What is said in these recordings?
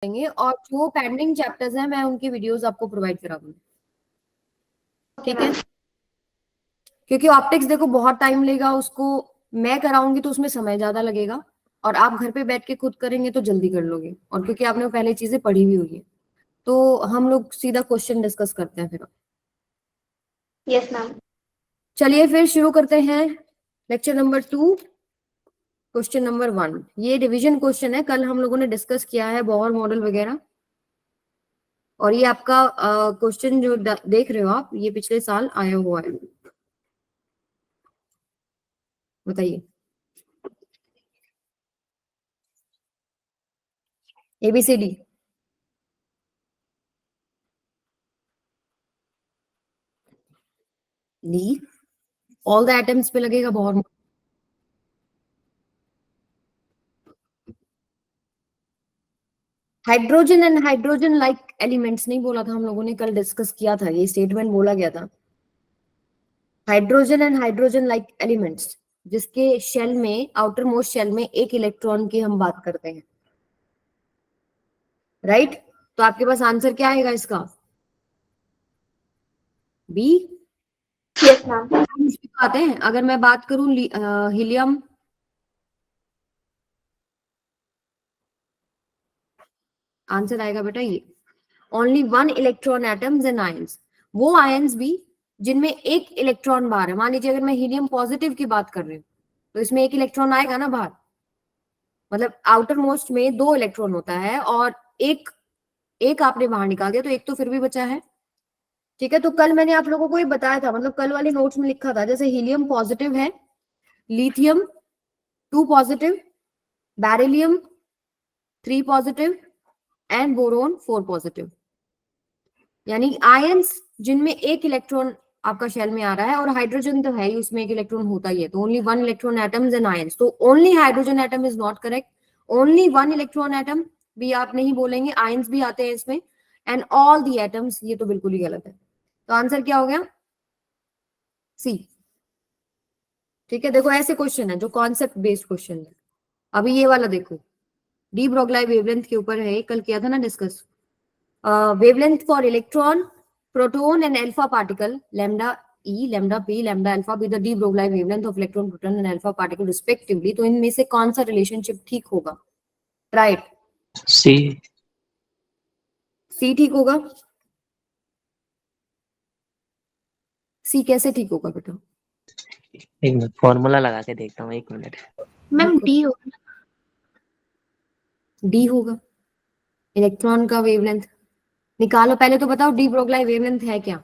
देंगे और जो पेंडिंग चैप्टर्स हैं मैं उनकी वीडियोस आपको प्रोवाइड करा दूंगी, ठीक है। क्योंकि ऑप्टिक्स देखो बहुत टाइम लेगा, उसको मैं कराऊंगी तो उसमें समय ज्यादा लगेगा, और आप घर पे बैठ के खुद करेंगे तो जल्दी कर लोगे, और क्योंकि आपने पहले चीजें पढ़ी हुई हुई है। तो हम लोग सीधा क्वेश्चन डिस्कस करते हैं फिर। Yes ma'am. चलिए फिर शुरू करते हैं लेक्चर नंबर 2, क्वेश्चन नंबर 1। ये डिवीजन क्वेश्चन है, कल हम लोगों ने डिस्कस किया है बोहर मॉडल वगैरह, और ये आपका क्वेश्चन जो देख रहे हो आप, ये पिछले साल आया हुआ है। बताइए, ABCD। D, all the atoms पे लगेगा Bohr. Hydrogen and hydrogen like elements नहीं बोला था हम लोगों ने, कल डिस्कस किया था, ये स्टेटमेंट बोला गया था। Hydrogen and hydrogen like elements जिसके शेल में, आउटर मोस्ट शेल में एक इलेक्ट्रॉन की हम बात करते हैं, राइट। तो आपके पास आंसर क्या आएगा इसका? बी। Yes ma'am. आते हैं, अगर मैं बात करूं हीलियम, आंसर आएगा बेटा ये, only 1 electron atoms and ions. वो आयंस भी जिनमें एक इलेक्ट्रॉन बाहर है। मान लीजिए अगर मैं हीलियम पॉजिटिव की बात कर रही हूँ तो इसमें एक इलेक्ट्रॉन आएगा ना बाहर, मतलब आउटर मोस्ट में 2 इलेक्ट्रॉन होता है, और एक एक आपने बाहर निकाल दिया तो एक तो फिर भी बचा है, ठीक है। तो कल मैंने आप लोगों को ये बताया था, मतलब कल वाले नोट्स में लिखा था, जैसे हीलियम पॉजिटिव है, lithium 2 positive, beryllium 3 positive and boron 4 positive. यानी आयंस जिनमें एक इलेक्ट्रॉन आपका शेल में आ रहा है, और हाइड्रोजन तो है ही, उसमें एक इलेक्ट्रॉन होता ही है, तो only 1 electron atoms and ions. तो only hydrogen atom is not correct, only 1 electron atom भी आप नहीं बोलेंगे, आयंस भी आते हैं इसमें, एंड ऑल दी एटम्स, ये तो बिल्कुल ही गलत है। तो आंसर क्या हो गया? सी, ठीक है। देखो ऐसे क्वेश्चन है जो कॉन्सेप्ट बेस्ड क्वेश्चन है। अभी ये वाला देखो, डी ब्रोगली वेवलेंथ के ऊपर है, कल किया था ना discuss. wavelength for electron, proton and alpha particle, lambda e, lambda p, lambda alpha be the de Broglie wavelength of electron, proton and alpha particle respectively। तो इनमें से कौन सा रिलेशनशिप ठीक होगा? राइट, सी। सी ठीक होगा। सी कैसे ठीक होगा बेटा? एक मिनट फॉर्मूला लगा के देखता हूँ, 1 मिनट। मैम डी होगा। डी होगा, इलेक्ट्रॉन का वेवलेंथ निकालो। पहले तो बताओ डी ब्रोगली वेवलेंथ है क्या?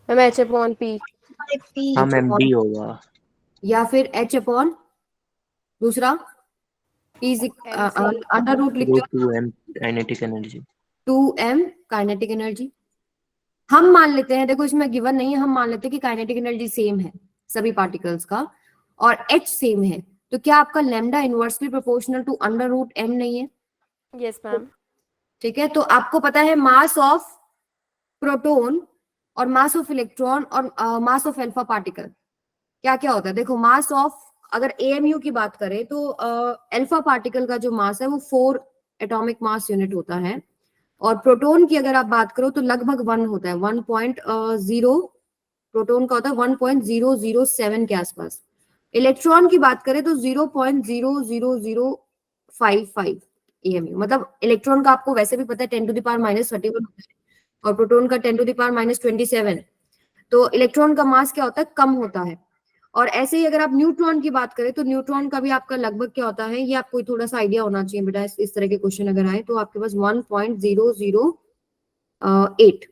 Ma'am H upon P. हाँ मैम डी होगा। या फिर एच अपॉन दूसरा इज अंडर रूट लिख रूट दो, 2m kinetic energy. 2m kinetic energy. हम मान लेते हैं, देखो इसमें गिवन नहीं है, हम मान लेते हैं कि काइनेटिक एनर्जी सेम है सभी पार्टिकल्स का, और एच सेम है, तो क्या आपका lambda inversely proportional to under root M नहीं है? Yes ma'am. ठीक है। तो आपको पता है मास ऑफ प्रोटॉन और मास ऑफ इलेक्ट्रॉन और मास ऑफ अल्फा पार्टिकल क्या क्या होता है? देखो मास ऑफ, अगर एएमयू की बात करें तो अल्फा पार्टिकल का जो मास है वो 4 एटॉमिक मास यूनिट होता है, और प्रोटॉन की अगर आप बात करो तो लगभग 1 होता है, 1.0 प्रोटॉन का होता है 1.007 के आसपास। इलेक्ट्रॉन की बात करें तो 0.00055 एएमयू, मतलब इलेक्ट्रॉन का आपको वैसे भी पता है 10 टू द पावर -31 होता है, और प्रोटॉन का 10 टू द पावर -27। तो इलेक्ट्रॉन का मास क्या होता है? कम होता है। और ऐसे ही अगर आप न्यूट्रॉन की बात करें तो न्यूट्रॉन का भी आपका लगभग क्या होता है, ये आपको थोड़ा सा आइडिया होना चाहिए बेटा, इस तरह के क्वेश्चन अगर आए तो आपके पास 1.008।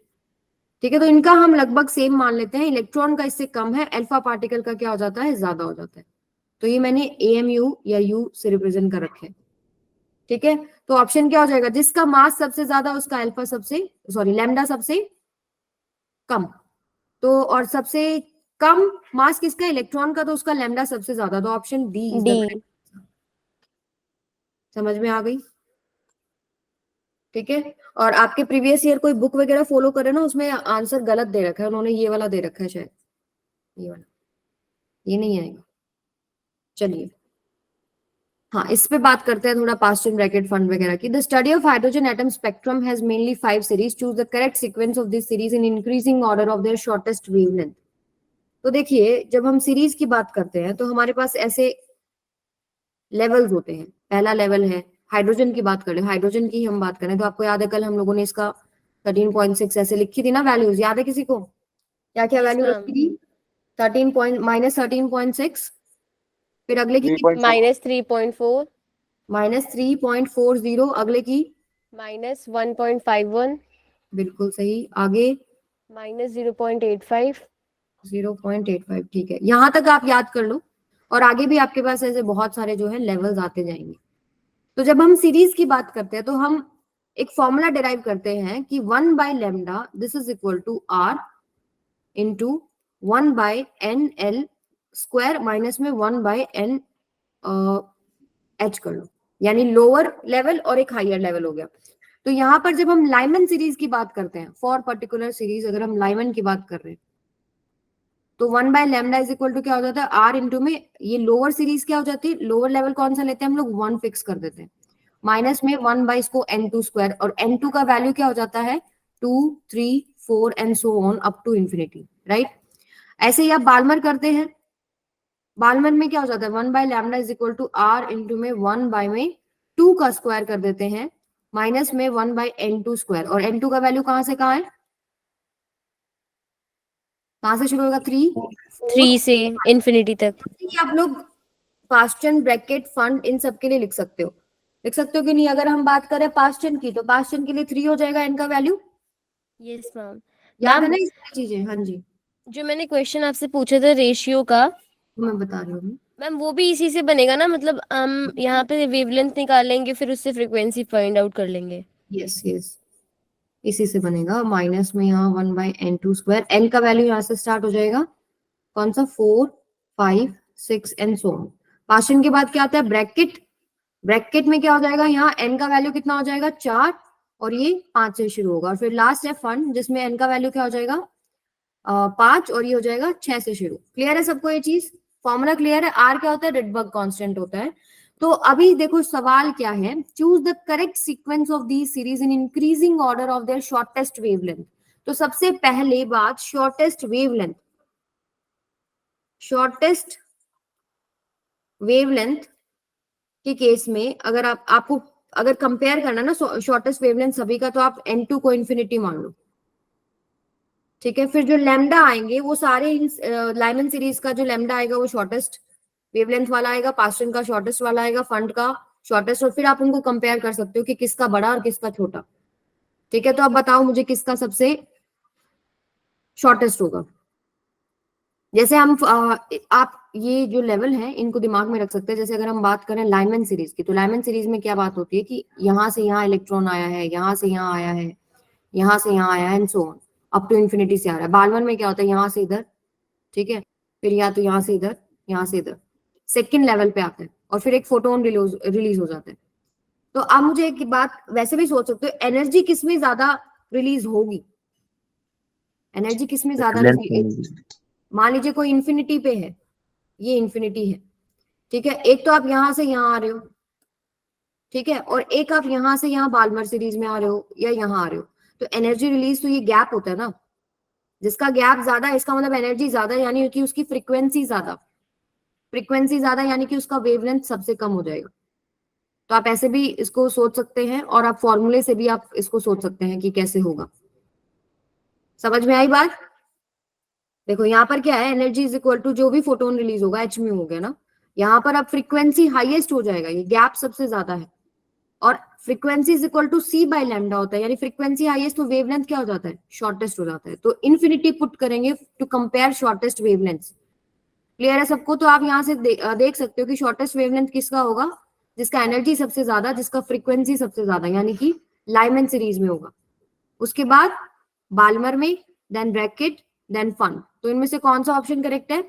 ठीक है, तो इनका हम लगभग सेम मान लेते हैं, इलेक्ट्रॉन का इससे कम है, अल्फा पार्टिकल का क्या हो जाता है? ज्यादा हो जाता है। तो ये मैंने एएमयू या यू से रिप्रेजेंट कर रखे हैं, ठीक है। तो ऑप्शन क्या हो जाएगा? जिसका मास सबसे ज्यादा उसका अल्फा सबसे, सॉरी लैम्डा सबसे कम, तो और सबसे कम मास किसका? इलेक्ट्रॉन का, तो उसका लैम्डा सबसे ज्यादा, तो option D is the D. समझ में आ गई? ठीक है। और आपके प्रीवियस ईयर कोई बुक वगैरह फॉलो करे ना, उसमें आंसर गलत दे रखा है उन्होंने, ये वाला दे रखा है शायद, ये वाला, ये नहीं आएगा। चलिए हाँ, इस पे बात करते हैं थोड़ा पास्ट एंड ब्रैकेट फंड वगैरह की। The study of hydrogen atom spectrum has mainly 5 series. Choose the correct sequence of this series in increasing order of their shortest wavelength. तो देखिए, जब हम सीरीज की बात करते हैं तो हमारे पास ऐसे लेवल्स होते हैं। पहला लेवल है हाइड्रोजन की बात करें, हाइड्रोजन की हम बात करें तो आपको याद है कल हम लोगों ने इसका 13.6 ऐसे लिखी थी ना वैल्यूज, याद है किसी को? क्या क्या Yes, वैल्यू ma'am. रखी थी? 13.6। फिर अगले की -3.4, -3.40, अगले की -1.51, बिल्कुल सही, आगे -0.85, 0.85। ठीक है, यहां तक आप याद कर लो और आगे भी आपके पास ऐसे बहुत सारे जो है लेवल्स आते जाएंगे। तो जब हम सीरीज की बात करते हैं तो हम एक फॉर्मूला डिराइव करते हैं कि 1/λ this is equal to r into 1/n l² minus में 1/n h कर लो, यानी लोअर लेवल और एक हायर लेवल हो गया। तो यहाँ पर जब हम लाइमन सीरीज की बात करते हैं, फॉर पर्टिकुलर सीरीज अगर हम लाइमन की बात कर रहे हैं तो 1/λ इज इक्वल टू क्या हो जाता है r इंटू में ये लोअर सीरीज क्या हो जाती है, लोअर लेवल कौन सा लेते हैं हम लोग, 1 फिक्स कर देते हैं, माइनस में 1/इसको n2² और n2 का वैल्यू क्या हो जाता है 2, 3, 4 and so on up to infinity, right. ऐसे ही आप बाल्मर करते हैं, बाल्मर में क्या हो जाता है 1/λ is equal to r into में 1 में 2 का स्क्वायर कर देते हैं, माइनस में 1/n2², और n2 का वैल्यू कहां से कहां है, कहां से शुरू होगा 3, 3 से इंफिनिटी तक। आप लोग past and bracket fund in सब के लिए लिख सकते हो, लिख सकते हो कि नहीं? अगर हम बात करें पास्ट एंड की तो पास्ट एंड के लिए 3 हो जाएगा n का वैल्यू, यस मैम। याद है ना ये सारी चीजें? हाँ जी, जो मैंने क्वेश्चन आपसे पूछा था रेशियो का, मैं बता रही हूँ। मैम वो भी इसी से बनेगा ना, मतलब हम यहाँ पे वेवलेंथ निकालेंगे फिर उससे फ्रीक्वेंसी फाइंड आउट कर लेंगे। यस यस, इसी से बनेगा, माइनस में यहाँ 1/n2², n का वैल्यू यहाँ से स्टार्ट हो जाएगा कौन सा 4, 5, 6 एंड सो ऑन। पास्ट के बाद क्या आता है ब्रैकेट, ब्रैकेट में क्या हो जाएगा यहाँ n का वैल्यू कितना हो जाएगा 4 और ये 5 से शुरू होगा, और फिर लास्ट है फंड जिसमें n का वैल्यू क्या हो जाएगा 5 और ये हो जाएगा 6 से शुरू। क्लियर है सबको ये चीज? फॉर्मूला क्लियर है? r क्या होता है, रिडबर्ग कांस्टेंट होता है। तो अभी देखो सवाल क्या है, choose the correct sequence of the series in increasing order of their shortest wavelength. तो सबसे पहले बात शॉर्टेस्ट वेवलेंथ, शॉर्टेस्ट वेवलेंथ के केस में अगर आपको अगर कंपेयर करना ना शॉर्टेस्ट वेवलेंथ सभी का, तो आप n2 को इन्फिनिटी मान लो, ठीक है। फिर जो लैम्डा आएंगे वो सारे लाइमन सीरीज का जो लैम्डा आएगा वो शॉर्टेस्ट वेवलेंथ वाला आएगा, पास्टन का शॉर्टेस्ट वाला आएगा, फंड का शॉर्टेस्ट, और फिर आप उनको कंपेयर कर सकते हो कि किसका बड़ा और किसका छोटा, ठीक है। तो आप बताओ मुझे किसका सबसे शॉर्टेस्ट होगा। जैसे हम आप ये जो लेवल है इनको दिमाग में रख सकते हैं। जैसे अगर हम बात करें लाइमन सीरीज की, तो लाइमन सीरीज में क्या बात होती है कि यहाँ से यहाँ इलेक्ट्रॉन आया है, यहाँ से यहाँ आया है, यहाँ से यहाँ आया है and so on up to infinity से आ रहा है। बाल्मर में क्या होता है यहाँ से इधर, ठीक है, फिर या तो यहाँ से इधर, यहाँ से इधर, सेकेंड लेवल पे आता है और फिर एक फोटोन रिलीज हो जाता है। तो आप मुझे एक बात वैसे भी सोच सकते हो, एनर्जी किसमें ज्यादा रिलीज होगी, एनर्जी किसमें ज्यादा रिलीज, मान लीजिए कोई इंफिनिटी पे है, ये इंफिनिटी है, ठीक है, एक तो आप यहां से यहां आ रहे हो, ठीक है, और एक आप यहां से यहां बाल्मर सीरीज में आ रहे हो या यहां आ रहे हो, तो एनर्जी रिलीज तो ये गैप होता है ना, जिसका गैप ज्यादा है इसका मतलब एनर्जी ज्यादा, यानी कि उसकी फ्रीक्वेंसी ज्यादा, फ्रीक्वेंसी ज्यादा यानी कि उसका वेवलेंथ सबसे कम हो जाएगा। तो आप ऐसे भी इसको सोच सकते हैं और आप फॉर्मूले से भी आप इसको सोच सकते हैं कि कैसे होगा। समझ में आई बात? देखो यहाँ पर क्या है, एनर्जी इज इक्वल टू जो भी फोटोन रिलीज होगा h में हो गया ना, यहाँ पर अब फ्रीक्वेंसी हाईएस्ट हो जाएगा, ये गैप सबसे ज्यादा है, और frequency is equal to c/λ होता है, यानी फ्रीक्वेंसी हाईएस्ट तो वेवलेंथ क्या हो जाता है, शॉर्टेस्ट हो जाता है। तो इन्फिनिटी पुट करेंगे to compare shortest wavelength. Clear है सबको? तो आप यहाँ से देख सकते हो कि शॉर्टेस्ट वेवलेंथ किसका होगा, जिसका एनर्जी सबसे ज्यादा, जिसका फ्रीक्वेंसी सबसे ज्यादा, यानी कि लाइमन सीरीज में होगा, उसके बाद बाल्मर में, देन ब्रैकेट, देन फंड। तो इनमें से कौन सा ऑप्शन करेक्ट है?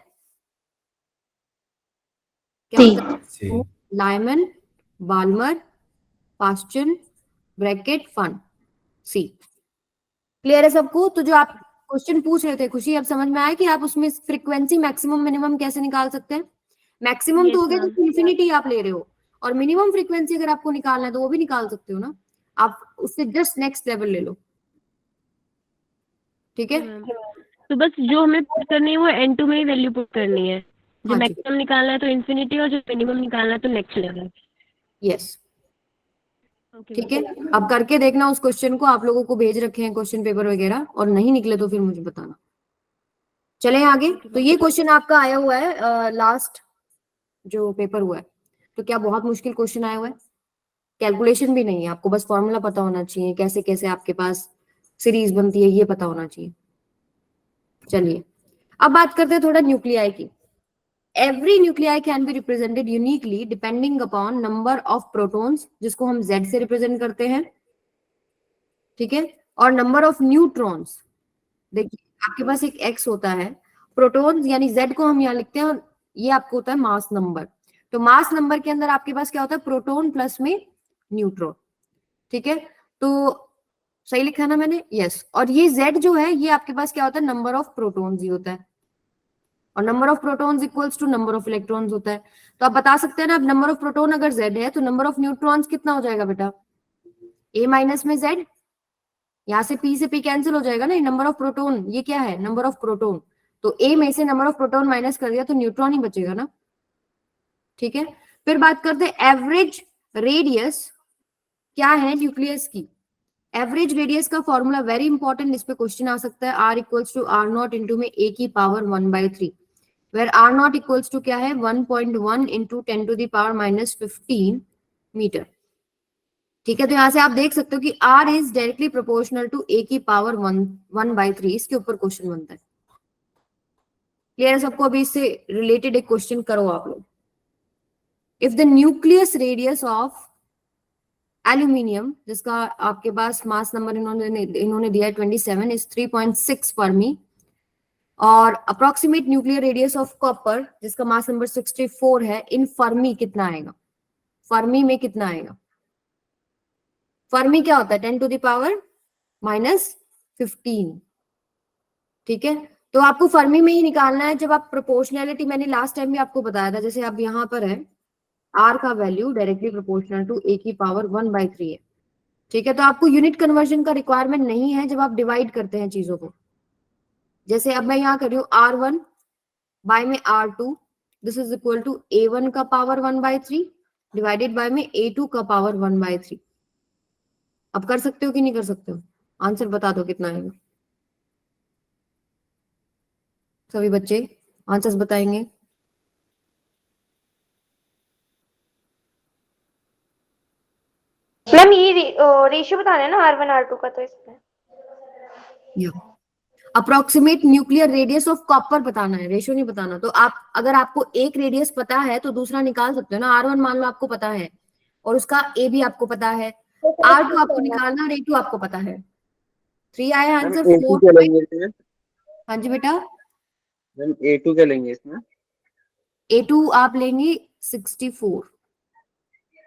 क्या? Lyman, Balmer, Paschen, Brackett, Pfund, सी। क्लियर है सबको? तो जो आप क्वेश्चन पूछ रहे थे खुशी, अब समझ में आया कि आप उसमें फ्रीक्वेंसी मैक्सिमम मिनिमम कैसे निकाल सकते हैं। मैक्सिमम तो हो गया जब इंफिनिटी आप ले रहे हो, और मिनिमम फ्रीक्वेंसी अगर आपको निकालना है तो वो भी निकाल सकते हो ना, आप उससे जस्ट नेक्स्ट लेवल ले लो, ठीक है। मैम तो बस जो हमें पुट करनी है वो N2 में ही वैल्यू पुट करनी है, जो हाँ जी, मैक्सिमम निकालना है तो इन्फिनिटी और जो मिनिमम निकालना है तो नेक्स्ट लेवल। यस, ओके ठीक है। अब करके देखना उस क्वेश्चन को, आप लोगों को भेज रखे हैं क्वेश्चन पेपर वगैरह, और नहीं निकले तो फिर मुझे बताना। चले आगे। तो ये क्वेश्चन आपका आया हुआ है लास्ट जो पेपर हुआ है, तो क्या बहुत मुश्किल क्वेश्चन आया हुआ है? कैलकुलेशन भी नहीं है, आपको बस फॉर्मूला पता होना चाहिए, कैसे कैसे आपके पास सीरीज बनती है ये पता होना चाहिए। चलिए अब बात करते हैं थोड़ा न्यूक्लियाई की। Every nuclei can be represented uniquely depending upon number of protons, जिसको हम Z से रिप्रेजेंट करते हैं, ठीक है, और नंबर ऑफ न्यूट्रॉन्स। देखिए आपके पास एक X होता है, प्रोटॉन्स यानी Z को हम यहाँ लिखते हैं, और ये आपको होता है मास नंबर। तो मास नंबर के अंदर आपके पास क्या होता है, प्रोटॉन प्लस में न्यूट्रॉन, ठीक है। तो सही लिखा है ना मैंने? यस। और ये Z जो है ये आपके पास क्या होता है, नंबर ऑफ प्रोटॉन्स ही होता है, और number of protons equals to number of electrons होता है। तो आप बता सकते हैं ना, अब नंबर ऑफ प्रोटॉन अगर Z है तो नंबर ऑफ न्यूट्रॉन्स कितना हो जाएगा बेटा, A माइनस में Z, यहाँ से P से P कैंसिल हो जाएगा ना, नंबर ऑफ प्रोटॉन ये क्या है, नंबर ऑफ प्रोटॉन, तो A में से नंबर ऑफ प्रोटॉन माइनस कर दिया तो न्यूट्रॉन ही बचेगा ना, ठीक है। फिर बात करते हैं एवरेज रेडियस क्या है न्यूक्लियस की। एवरेज रेडियस का फॉर्मूला वेरी इंपॉर्टेंट, इस पे क्वेश्चन आ सकता है, R equals to R not into में A की power 1/3, where R naught equals to क्या है 1.1 into 10 to the power minus 15 metre, ठीक है। तो यहाँ से आप देख सकते हो कि R is directly proportional to A की पावर 1/3, इसके ऊपर क्वेश्चन बनता है। क्लियर है सबको? अभी इससे रिलेटेड एक क्वेश्चन करो आप लोग। If the nucleus radius of aluminium, जिसका आपके पास मास नंबर इन्होंने दिया है 27, इज 3.6 फर्मी, और approximate nuclear radius of copper जिसका मास नंबर 64 है, इन फर्मी कितना आएगा, फर्मी में कितना आएगा? फर्मी क्या होता है 10 टू द पावर माइनस 15, ठीक है। तो आपको फर्मी में ही निकालना है। जब आप प्रोपोर्शनैलिटी, मैंने लास्ट टाइम भी आपको बताया था, जैसे अब यहाँ पर है R का value directly proportional to A की पावर 1/3 है, ठीक है। तो आपको यूनिट कन्वर्जन का रिक्वायरमेंट नहीं है जब आप डिवाइड करते हैं चीजों को। जैसे अब मैं यहाँ कर रही हूँ R1 बाय में R2, this is equal to A1 का पावर 1/3 डिवाइडेड बाय में A2 का पावर 1/3। अब कर सकते हो कि नहीं कर सकते हो? आंसर बता दो कितना आएगा। सभी बच्चे आंसर्स बताएंगे। मैम ये रेशियो बताना है ना R1 R2 का, तो इसमें approximate nuclear radius of copper बताना है, रेशियो नहीं बताना। तो आप अगर आपको एक रेडियस पता है तो दूसरा निकाल सकते हो ना। R1 मान लो आपको पता है और उसका A भी आपको पता है, R2 आपको निकालना और A2 आपको पता है। 3 आया आंसर। 4 क्या लेंगे इसमें? हाँ जी बेटा, मैम A2 क्या लेंगे इसमें? A2 आप लेंगे 64,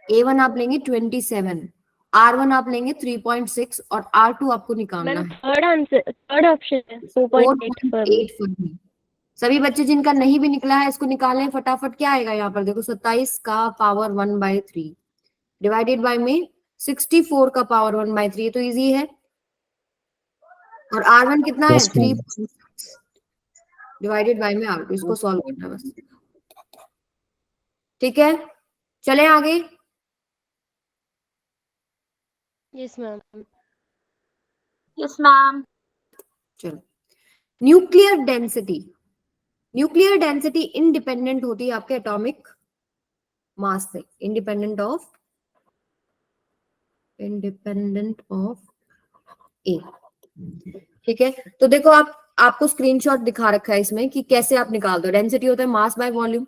A1 आप लेंगे 27, R1 आप लेंगे 3.6 और R2 आपको निकालना मैम है थर्ड आंसर, थर्ड ऑप्शन है 4.8 फर्मी। 4.8 फर्मी। सभी बच्चे जिनका नहीं भी निकला है इसको निकालें फटाफट। क्या आएगा यहाँ पर देखो, 27 का पावर 1/3 डिवाइडेड बाय में 64 का पावर 1/3, ये तो इजी है। और R1 कितना है 3 डिवाइडेड बाय में R2, इसको सॉल्व करना है बस, ठीक है। चले आगे। Yes ma'am. Yes ma'am. चलो, nuclear density. Nuclear density independent होती है आपके एटॉमिक मास से, इंडिपेंडेंट ऑफ ए, ठीक है। तो देखो आपको स्क्रीनशॉट दिखा रखा है इसमें कि कैसे आप निकाल दो। डेंसिटी होता है मास बाय वॉल्यूम,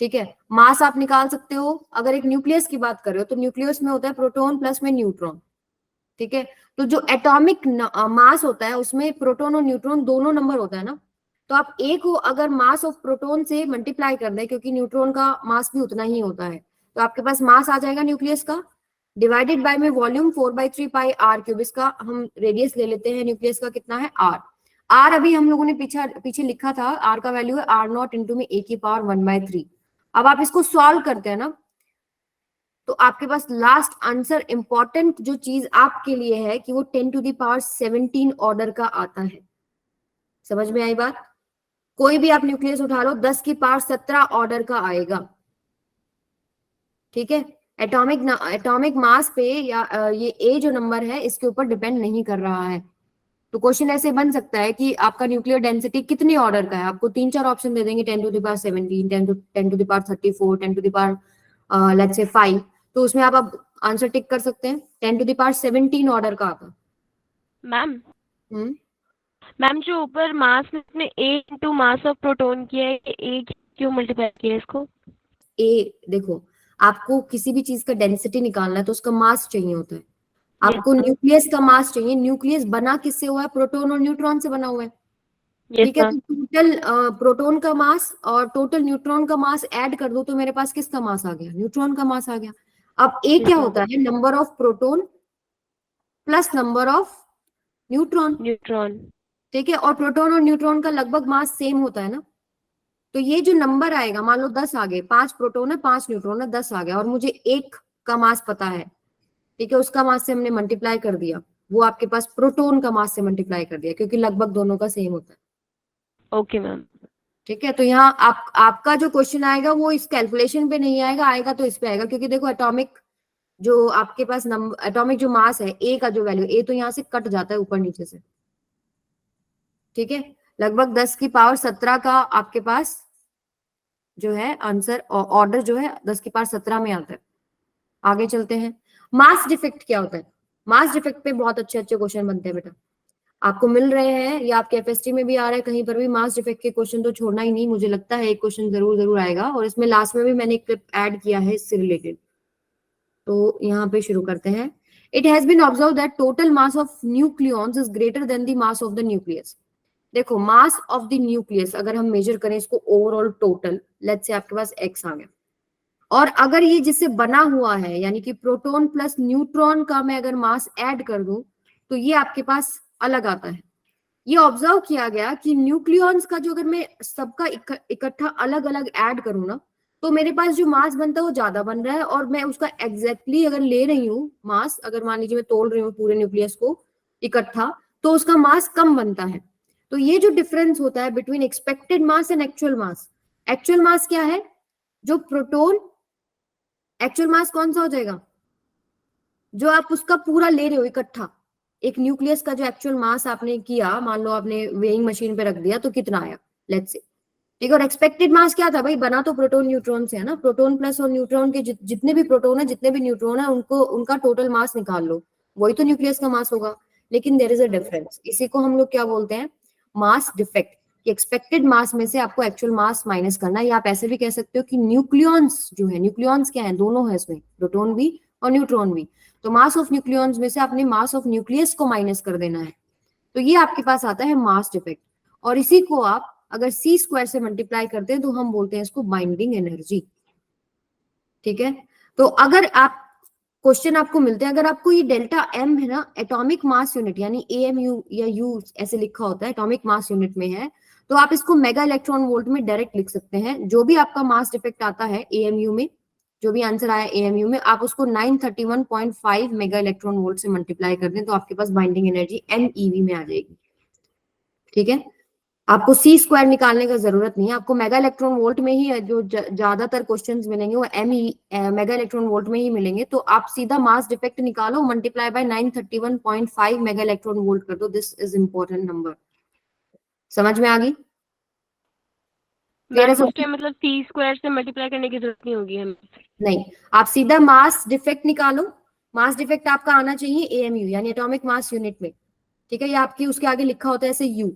ठीक है। मास आप निकाल सकते हो, अगर एक न्यूक्लियस की बात कर रहे हो तो न्यूक्लियस में होता है प्रोटॉन प्लस में न्यूट्रॉन, ठीक है। तो जो एटॉमिक मास होता है उसमें प्रोटॉन और न्यूट्रॉन दोनों नंबर होता है ना, तो आप ए को अगर मास ऑफ प्रोटॉन से मल्टीप्लाई कर दें, क्योंकि न्यूट्रॉन का मास भी उतना ही होता है, तो आपके पास मास आ जाएगा न्यूक्लियस का, डिवाइडेड बाय में वॉल्यूम 4/3 पाई R क्यूब। इसका हम रेडियस ले लेते हैं न्यूक्लियस का, कितना है R अभी हम लोगों ने पीछे लिखा था, R का वैल्यू है R0 इंटू में A की पावर 1/3। अब आप इसको सॉल्व करते हैं ना, तो आपके पास लास्ट आंसर इंपॉर्टेंट जो चीज आपके लिए है कि वो 10⁻17 ऑर्डर का आता है। समझ में आई बात? कोई भी आप न्यूक्लियस उठा लो 10⁻17 ऑर्डर का आएगा। ठीक है, एटॉमिक मास पे या ये ए जो नंबर है इसके ऊपर डिपेंड नहीं कर रहा है। तो क्वेश्चन ऐसे बन सकता है कि आपका न्यूक्लियर डेंसिटी कितनी ऑर्डर का है, आपको 3-4 ऑप्शन दे देंगे, 10⁻17, 10⁻34, 10⁻, लेट्स से 5, तो उसमें आप आंसर टिक कर सकते हैं। 10⁻17 ऑर्डर का आता। मैम हम्म मैम जो ऊपर मास में इसने a into mass of proton किया है, a क्यों मल्टीप्लाई किया है इसको? ए देखो, आपको किसी भी चीज का डेंसिटी निकालना है तो उसका मास चाहिए होता है। आपको Yes, न्यूक्लियस का मास चाहिए। न्यूक्लियस बना किससे हुआ है? प्रोटॉन और न्यूट्रॉन से बना हुआ है। yes ठीक है, मैम। तो टोटल प्रोटॉन का मास और टोटल न्यूट्रॉन का मास ऐड कर दो तो मेरे पास किसका मास आ गया? न्यूट्रॉन का मास आ गया। अब ए क्या होता है? Number of proton plus number of neutron. Neutron. ठीक है, और प्रोटॉन और न्यूट्रॉन का लगभग मास सेम होता है ना, तो ये जो नंबर आएगा, मान लो 10 आ गए, 5 प्रोटॉन है 5 न्यूट्रॉन है, 10 आ गया, और मुझे एक का मास पता है। ठीक है, उसका मास से हमने मल्टीप्लाई कर दिया, वो आपके पास प्रोटॉन का मास से मल्टीप्लाई कर दिया, क्योंकि लगभग दोनों का सेम होता है। Okay ma'am. ठीक है, तो यहाँ आपका जो क्वेश्चन आएगा वो इस कैलकुलेशन पे नहीं आएगा, आएगा तो इस पे आएगा, क्योंकि देखो एटॉमिक जो आपके पास नंबर, एटॉमिक जो मास है ए का जो वैल्यू, ए तो यहाँ से कट जाता है ऊपर नीचे से। ठीक है, लगभग 10⁻17 का आपके पास जो है आंसर, ऑर्डर जो है 10⁻17 में आता है। आगे चलते हैं। मास डिफेक्ट क्या होता है? मास डिफेक्ट पे बहुत अच्छे अच्छे क्वेश्चन बनते हैं बेटा, आपको मिल रहे हैं, या आपके एफएसटी में भी आ रहा है, कहीं पर भी मास डिफेक्ट के क्वेश्चन तो छोड़ना ही नहीं। मुझे लगता है एक क्वेश्चन जरूर जरूर आएगा, और इसमें लास्ट में भी मैंने एक क्लिप ऐड किया है इससे रिलेटेड। तो यहाँ पे शुरू करते हैं। It has been observe that total mass of nucleons is greater than the mass of the nucleus. देखो, मास ऑफ द न्यूक्लियस अगर हम मेजर करें इसको ओवरऑल टोटल, लेट्स से आपके पास एक्स आ गया, और अगर ये जिससे बना हुआ है, यानी कि प्रोटॉन प्लस न्यूट्रॉन का मैं अगर मास ऐड कर दूं तो ये आपके पास अलग आता है। ये ऑब्जर्व किया गया कि न्यूक्लियॉन्स का जो अगर मैं सबका इकट्ठा अलग अलग ऐड करूं ना, तो मेरे पास जो मास बनता है वो ज्यादा बन रहा है, और मैं उसका एग्जैक्टली अगर ले रही हूँ मास, अगर मान लीजिए मैं तोड़ रही हूँ पूरे न्यूक्लियस को इकट्ठा, तो उसका मास कम बनता है। तो ये जो डिफरेंस होता है between expected mass and actual mass, actual mass क्या है? जो प्रोटॉन, एक्चुअल मास कौन सा हो जाएगा? जो आप उसका पूरा ले रहे हो इकट्ठा, एक न्यूक्लियस का जो एक्चुअल मास आपने किया, मान लो आपने वेइंग मशीन पे रख दिया तो कितना आया, लेट्स से। ठीक है, और एक्सपेक्टेड मास क्या था भाई? बना तो प्रोटॉन न्यूट्रॉन से है ना, प्रोटॉन प्लस और न्यूट्रॉन के जितने भी प्रोटॉन है, जितने भी न्यूट्रॉन है, उनको उनका टोटल मास निकाल लो, वही तो न्यूक्लियस का मास होगा। लेकिन देयर इज अ डिफरेंस, इसी को हम लोग क्या बोलते हैं? Mass defect. एक्सपेक्टेड मास में से आपको एक्चुअल मास माइनस करना है, या आप ऐसे भी कह सकते हो कि न्यूक्लियॉन्स जो है, न्यूक्लियॉन्स क्या है? दोनों है इसमें, प्रोटॉन भी और न्यूट्रॉन भी। तो मास ऑफ न्यूक्लियॉन्स में से आपने मास ऑफ न्यूक्लियस को माइनस कर देना है, तो ये आपके पास आता है मास डिफेक्ट। और इसी को आप अगर सी स्क्वायर से मल्टीप्लाई करते हैं तो हम बोलते हैं इसको बाइंडिंग एनर्जी। ठीक है, तो अगर आप क्वेश्चन आपको मिलते हैं, अगर आपको ये डेल्टा एम है ना, एटॉमिक मास यूनिट, यानी एएमयू या यू ऐसे लिखा होता है, एटॉमिक मास यूनिट में है, तो आप इसको मेगा इलेक्ट्रॉन वोल्ट में डायरेक्ट लिख सकते हैं। जो भी आपका मास डिफेक्ट आता है एएमयू में, जो भी आंसर आया एएमयू में, आप उसको 931.5 मेगा इलेक्ट्रॉन वोल्ट से मल्टीप्लाई कर दें तो आपके पास बाइंडिंग एनर्जी MEV में आ जाएगी। ठीक है, आपको सी स्क्वायर निकालने का जरूरत नहीं है, आपको मेगा इलेक्ट्रॉन वोल्ट में ही जो ज्यादातर क्वेश्चंस मिलेंगे वो मेगा इलेक्ट्रॉन वोल्ट में ही मिलेंगे। तो आप सीधा मास डिफेक्ट निकालो, multiply by 931.5 mega electron volt कर दो। This is important number. समझ में आ गई? मैम उसके मतलब सी स्क्वायर से मल्टीप्लाई करने की जरूरत नहीं होगी हमें? नहीं, आप सीधा मास डिफेक्ट निकालो। मास डिफेक्ट आपका आना चाहिए एएमयू, यानी एटॉमिक मास यूनिट में। ठीक है, ये आपकी उसके आगे लिखा होता है ऐसे यू,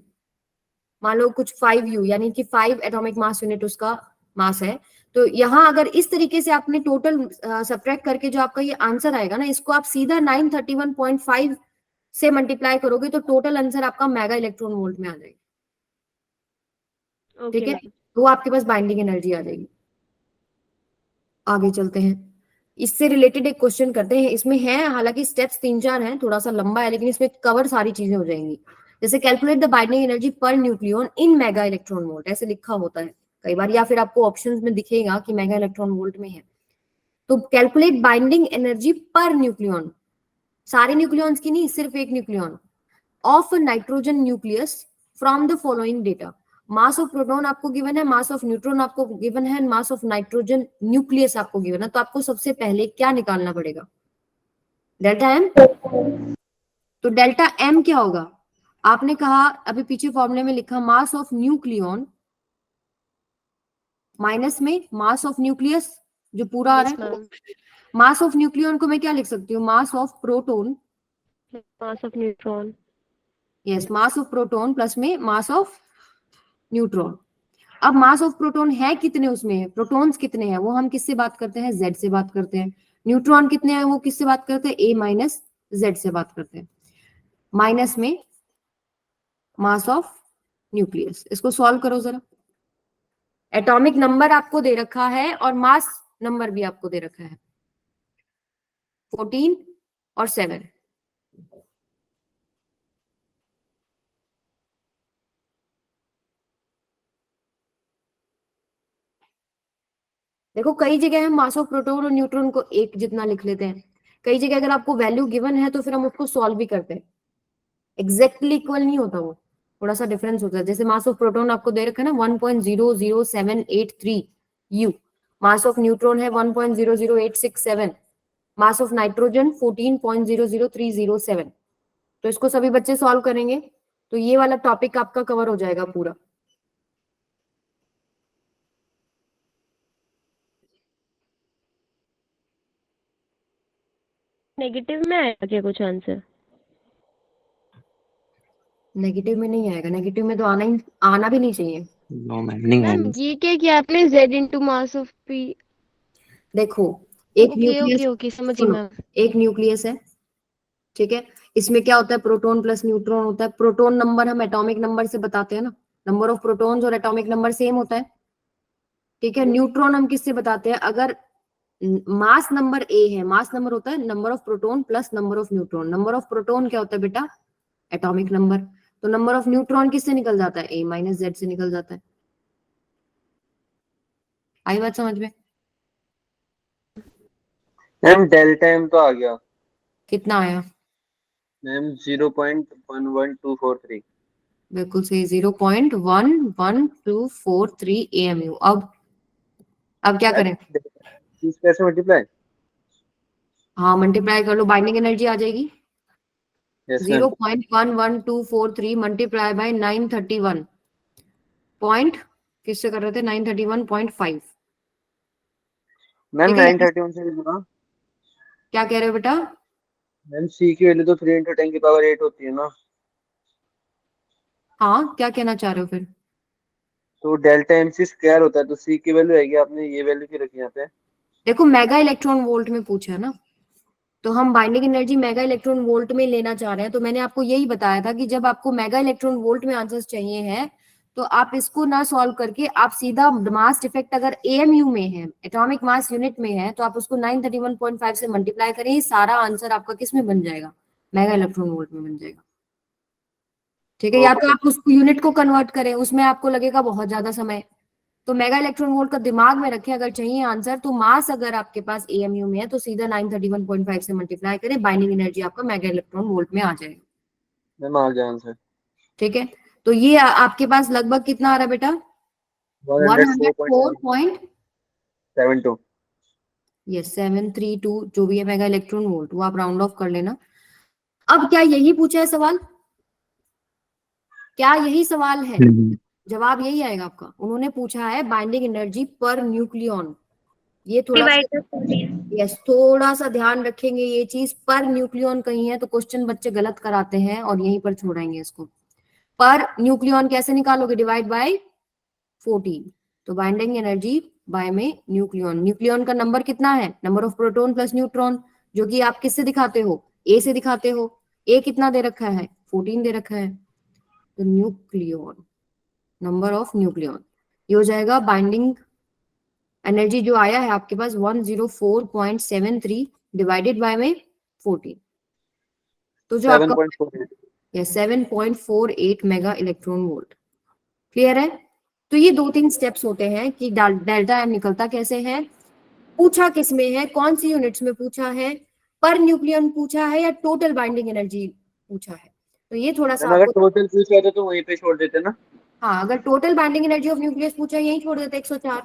मान लो कुछ 5U, यानी कि 5 एटॉमिक मास यूनिट उसका मास है। तो यहाँ अगर इस तरीके से आपने टोटल सब्ट्रैक्ट करके जो आपका ये आंसर आएगा ना, इसको आप सीधा 931.5 से मल्टीप्लाई करोगे तो टोटल आंसर आपका मेगा इलेक्ट्रॉन वोल्ट में आ जाएगा। ठीक है, तो आपके पास बाइंडिंग एनर्जी आ जाएगी। आगे चलते हैं, इससे रिलेटेड एक क्वेश्चन करते हैं। इसमें है हालांकि स्टेप्स 3-4 हैं, थोड़ा सा लंबा है, लेकिन इसमें कवर सारी चीजें हो जाएंगी। जैसे calculate the binding energy per nucleon in mega electron volt, ऐसे लिखा होता है कई बार, या फिर आपको ऑप्शंस में दिखेगा कि मेगा इलेक्ट्रॉन वोल्ट में है। तो calculate binding energy per nucleon, सारे न्यूक्लियॉन्स की नहीं, सिर्फ एक nucleon of nitrogen nucleus from the following data. Mass of proton आपको गिवन है, मास ऑफ न्यूट्रॉन आपको गिवन है, मास ऑफ नाइट्रोजन न्यूक्लियस आपको गिवन है। तो आपको सबसे पहले क्या निकालना पड़ेगा? Delta M. तो डेल्टा एम क्या होगा? आपने कहा अभी पीछे फॉर्मूले में लिखा मास ऑफ न्यूक्लियन माइनस में मास ऑफ न्यूक्लियस जो पूरा आ Yes, रहा है। ma'am. मास ऑफ न्यूक्लियन को मैं क्या लिख सकती हूँ? मास of proton, Mass of neutron. Yes, mass of proton plus में मास ऑफ न्यूट्रॉन। अब मास ऑफ प्रोटॉन है कितने, उसमें प्रोटॉन्स कितने हैं वो हम किससे बात करते हैं? जेड से बात करते हैं। न्यूट्रॉन कितने हैं वो किससे बात करते हैं? ए माइनस जेड से बात करते हैं। माइनस में मास ऑफ न्यूक्लियस। इसको सॉल्व करो जरा। एटॉमिक नंबर आपको दे रखा है और मास नंबर भी आपको दे रखा है, 14 और 7। देखो कई जगह हम मास ऑफ प्रोटॉन और न्यूट्रॉन को एक जितना लिख लेते हैं, कई जगह अगर आपको वैल्यू गिवन है तो फिर हम उसको सॉल्व भी करते हैं। एग्जैक्टली इक्वल नहीं होता, वो थोड़ा सा डिफरेंस होता है। जैसे मास ऑफ प्रोटॉन आपको दे रखा है ना 1.00783 यू, मास ऑफ न्यूट्रॉन है 1.00867, मास ऑफ नाइट्रोजन 14.00307। तो इसको सभी बच्चे सॉल्व करेंगे तो ये वाला टॉपिक आपका कवर हो जाएगा पूरा। नेगेटिव में आएगा क्या कुछ आंसर? नेगेटिव में नहीं आएगा, नेगेटिव में तो आना भी नहीं चाहिए। नो मैम, नहीं मैम आएगी। ये क्या किया आपने? Z into mass of P. देखो एक ओके न्यूक्लियस, ओके ओके, समझी सुनो, मैम। एक न्यूक्लियस है, ठीक है। इसमें क्या होता है? प्रोटॉन प्लस न्यूट्रॉन होता है। प्रोटॉन नंबर हम एटॉमिक नंबर से बताते हैं ना, नंबर ऑफ प्रोटॉन्स और एटॉमिक नंबर सेम होता है, ठीक है। न्यूट्रॉन हम किससे बताते हैं? अगर मास नंबर ए है, मास नंबर होता है number of proton plus number of neutron. Number of proton क्या होता है बेटा? Atomic number. तो नंबर ऑफ न्यूट्रॉन किससे निकल जाता है? ए माइनस जेड से निकल जाता है। आई बात समझ में? मैम डेल्टा एम तो आ गया कितना आया? मैम 0.11243। बिल्कुल सही, 0.11243 AMU। अब क्या करें? इस कैसे मल्टीप्लाई? हाँ मल्टीप्लाई कर लो, बाइंडिंग एनर्जी आ जाएगी। Yes ma'am. 0.11243 multiply by 931 point, किससे कर रहे थे? 931.5। मैम ठीक है, 931 से गुणा। क्या कह रहे हो बेटा? मैम सी की वैल्यू तो 3 × 10⁸ होती है ना, हाँ क्या कहना चाह रहे हो फिर? तो डेल्टा एम सी स्क्वायर होता है, तो सी की वैल्यू आएगी, आपने ये वैल्यू की रखी यहाँ पे। देखो मेगा इलेक्ट्रॉन वोल्ट में पूछा है ना, तो हम binding energy mega electron volt में लेना चाह रहे हैं। तो मैंने आपको यही बताया था कि जब आपको मेगा इलेक्ट्रॉन वोल्ट में आंसर्स चाहिए है तो आप इसको ना सॉल्व करके आप सीधा मास इफेक्ट अगर एएमयू में है, एटॉमिक मास यूनिट में है, तो आप उसको 931.5 से मल्टीप्लाई करें, ये सारा आंसर आपका किस में बन जाएगा? मेगा इलेक्ट्रॉन वोल्ट में बन जाएगा, ठीक है। या तो आप उसको यूनिट को कन्वर्ट करें, उसमें आपको लगेगा बहुत ज्यादा समय। तो मेगा इलेक्ट्रॉन वोल्ट का दिमाग में रखें, अगर चाहिए आंसर तो मास अगर आपके पास एएमयू में है तो सीधा 931.5 से मल्टीप्लाई करें, बाइंडिंग एनर्जी आपका मेगा इलेक्ट्रॉन वोल्ट में आ जाएगा, मैम आ गया आंसर। ठीक है। तो ये आपके पास लगभग कितना आ रहा है बेटा? 104.72, 104.72। यस 732 जो भी है मेगा इलेक्ट्रॉन वोल्ट, वो आप राउंड ऑफ कर लेना। अब क्या यही पूछा है सवाल? क्या यही सवाल है? जवाब यही आएगा आपका। उन्होंने पूछा है बाइंडिंग एनर्जी पर न्यूक्लियन। ये थोड़ा यस, थोड़ा सा ध्यान रखेंगे ये चीज, पर न्यूक्लियन कहीं है तो क्वेश्चन बच्चे गलत कराते हैं और यहीं पर छोड़ाएंगे इसको। पर न्यूक्लियन कैसे निकालोगे? Divide by 14। तो बाइंडिंग एनर्जी बाय में न्यूक्लियन, न्यूक्लियन का नंबर कितना है? Number of proton plus neutron, जो कि आप किससे दिखाते हो? ए से दिखाते हो। ए कितना दे रखा है? 14 दे रखा है। तो न्यूक्लियन, नंबर ऑफ न्यूक्लियन, ये हो जाएगा बाइंडिंग एनर्जी जो आया है आपके पास 104.73 डिवाइडेड बाय में 14। तो जो आपका 7.48। ये 7.48 मेगा इलेक्ट्रॉन वोल्ट। क्लियर है? तो ये 2-3 स्टेप्स होते हैं कि डेल्टा एम निकलता कैसे है पूछा किस में है, कौन सी यूनिट्स में पूछा है, पर न्यूक्लियन पूछा है या टोटल बाइंडिंग एनर्जी पूछा है। तो ये थोड़ा सा मैम अगर आपको, टोटल पूछ रहे थे तो वहीं पे छोड़ देते ना। हाँ अगर total binding energy of nucleus पूछा है यही छोड़ देते 104,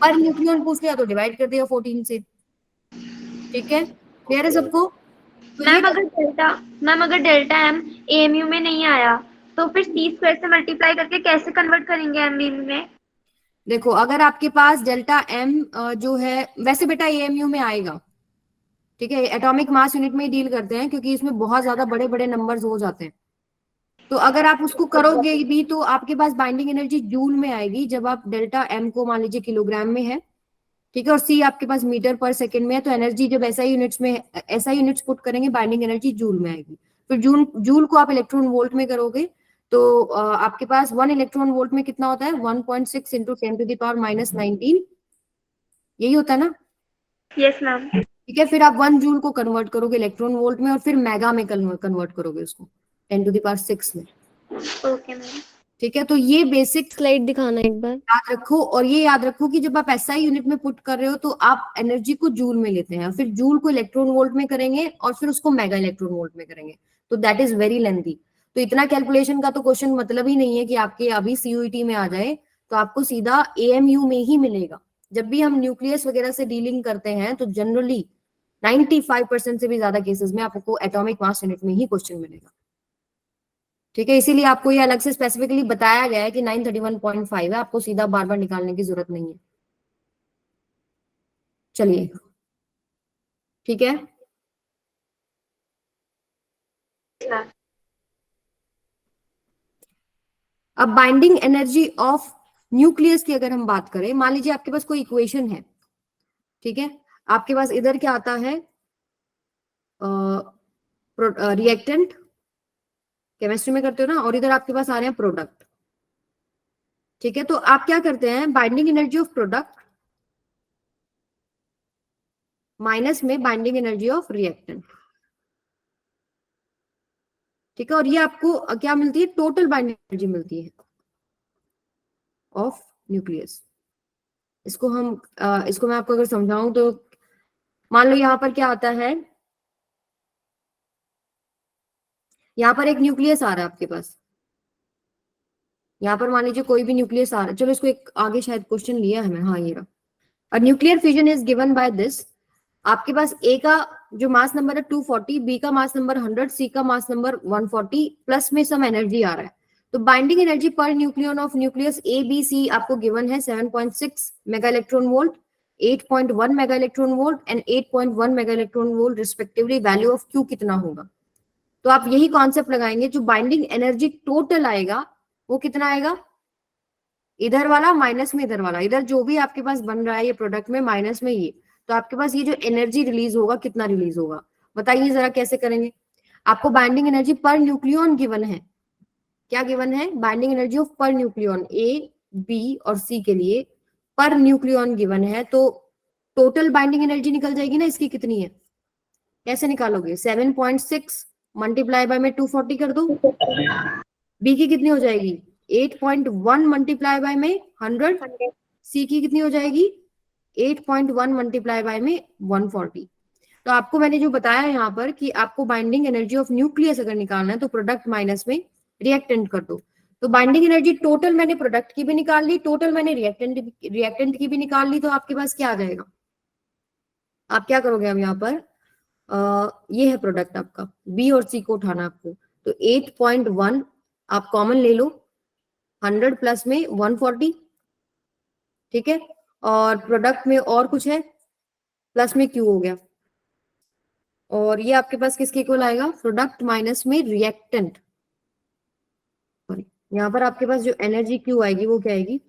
पर न्यूक्लियन पूछ लिया तो डिवाइड कर दिया 14 से। ठीक है, क्लियर है सबको। तो ये मैम अगर डेल्टा एम एएमयू में नहीं आया तो फिर सी स्क्वायर से मल्टीप्लाई करके कैसे कन्वर्ट करेंगे एमवीयू में? देखो अगर आपके पास डेल्टा एम जो है, वैसे बेटा एएमयू में आएगा, ठीक है, एटॉमिक मास यूनिट में ही डील करते हैं क्योंकि इसमें बहुत ज्यादा बड़े बड़े नंबर्स हो जाते हैं। तो अगर आप उसको करोगे भी तो आपके पास बाइंडिंग एनर्जी जूल में आएगी, जब आप डेल्टा एम को मान लीजिए किलोग्राम में है, ठीक है, और सी आपके पास मीटर पर सेकंड में है, तो एनर्जी जब ऐसा यूनिट्स में, ऐसा यूनिट्स पुट करेंगे बाइंडिंग एनर्जी जूल में आएगी। फिर जूल को आप इलेक्ट्रॉन वोल्ट में करोगे तो आपके पास 1 इलेक्ट्रॉन वोल्ट में कितना होता है, 1.6 इंटू 10⁻⁻19, यही होता है ना। Yes ma'am. ठीक है, फिर आप 1 जूल को कन्वर्ट करोगे इलेक्ट्रॉन वोल्ट में और फिर मेगा में कन्वर्ट करोगे उसको 10⁻6 में। Okay ma'am. ठीक है, तो ये बेसिक स्लाइड दिखाना एक बार। याद रखो, और ये याद रखो कि जब आप एसआई यूनिट में पुट कर रहे हो तो आप एनर्जी को जूल में लेते हैं, फिर जूल को इलेक्ट्रॉन वोल्ट में करेंगे और फिर उसको मेगा इलेक्ट्रॉन वोल्ट में करेंगे, तो दैट इज वेरी लेंथी। तो इतना कैलकुलेशन का तो क्वेश्चन मतलब ही नहीं है कि आपके अभी सीयूईटी में आ जाए, तो आपको सीधा एएमयू में ही मिलेगा। जब भी हम न्यूक्लियस वगैरह से डीलिंग करते हैं तो जनरली 95% से भी ज्यादा केसेस में आपको एटॉमिक मास यूनिट में ही क्वेश्चन मिलेगा। ठीक है, इसीलिए आपको ये अलग से स्पेसिफिकली बताया गया है कि 931.5 है, आपको सीधा बार बार निकालने की जरूरत नहीं है। चलिए ठीक है, अब बाइंडिंग एनर्जी ऑफ न्यूक्लियस की अगर हम बात करें, मान लीजिए आपके पास कोई इक्वेशन है, ठीक है, आपके पास इधर क्या आता है, रिएक्टेंट, केमिस्ट्री में करते हो ना, और इधर आपके पास आ रहे हैं प्रोडक्ट। ठीक है, तो आप क्या करते हैं, binding energy of product minus में बाइंडिंग एनर्जी ऑफ रिएक्टेंट। ठीक है, और ये आपको क्या मिलती है, टोटल बाइंडिंग एनर्जी मिलती है ऑफ न्यूक्लियस। इसको मैं आपको अगर समझाऊं तो मान लो यहां पर क्या आता है, यहां पर एक न्यूक्लियस आ रहा है आपके पास, यहां पर मान लीजिए कोई भी न्यूक्लियस आ रहा है, चलो इसको एक आगे शायद क्वेश्चन लिया है हमें, हाँ ये रहा, और nuclear fusion is given by this. आपके पास ए का जो मास नंबर है 240, बी का मास नंबर 100, सी का मास नंबर 140, प्लस में सम एनर्जी आ रहा है। तो binding energy per nucleon of nucleus A B C आपको गिवन है 7.6 mega electron volt, 8.1 mega electron volt and 8.1 mega electron volt respectively. Value of Q कितना होगा, तो आप यही कॉन्सेप्ट लगाएंगे, जो बाइंडिंग एनर्जी टोटल आएगा वो कितना आएगा, इधर वाला माइनस में इधर वाला, इधर जो भी आपके पास बन रहा है ये प्रोडक्ट में माइनस में ये, तो आपके पास ये जो एनर्जी रिलीज होगा कितना रिलीज होगा, बताइए जरा कैसे करेंगे। आपको binding energy per nucleon given है, क्या गिवन है, binding energy of per nucleon A B और सी के लिए पर न्यूक्लियन गिवन है, तो टोटल बाइंडिंग एनर्जी निकल जाएगी ना इसकी, कितनी है, कैसे निकालोगे, 7.6 मल्टीप्लाई बाय में 240 कर दो, बी की कितनी हो जाएगी 8.1 मल्टीप्लाई बाय में 100, सी की कितनी हो जाएगी 8.1 मल्टीप्लाई बाय में 140। तो आपको मैंने जो बताया यहाँ पर कि आपको बाइंडिंग एनर्जी ऑफ न्यूक्लियस अगर निकालना है तो प्रोडक्ट माइनस में रिएक्टेंट कर दो। तो बाइंडिंग एनर्जी टोटल मैंने प्रोडक्ट की भी निकाल ली, टोटल मैंने रिएक्टेंट की भी निकाल ली, तो आपके पास क्या आ जाएगा, आप क्या करोगे, अब यहाँ पर ये है प्रोडक्ट आपका, बी और सी को उठाना आपको, तो 8.1 आप कॉमन ले लो, 100 प्लस में 140, ठीक है, और प्रोडक्ट में और कुछ है, प्लस में क्यू हो गया, और ये आपके पास किसके इक्वल आएगा, प्रोडक्ट माइनस में रिएक्टेंट। यहाँ पर आपके पास जो एनर्जी क्यू आएगी वो क्या आएगी,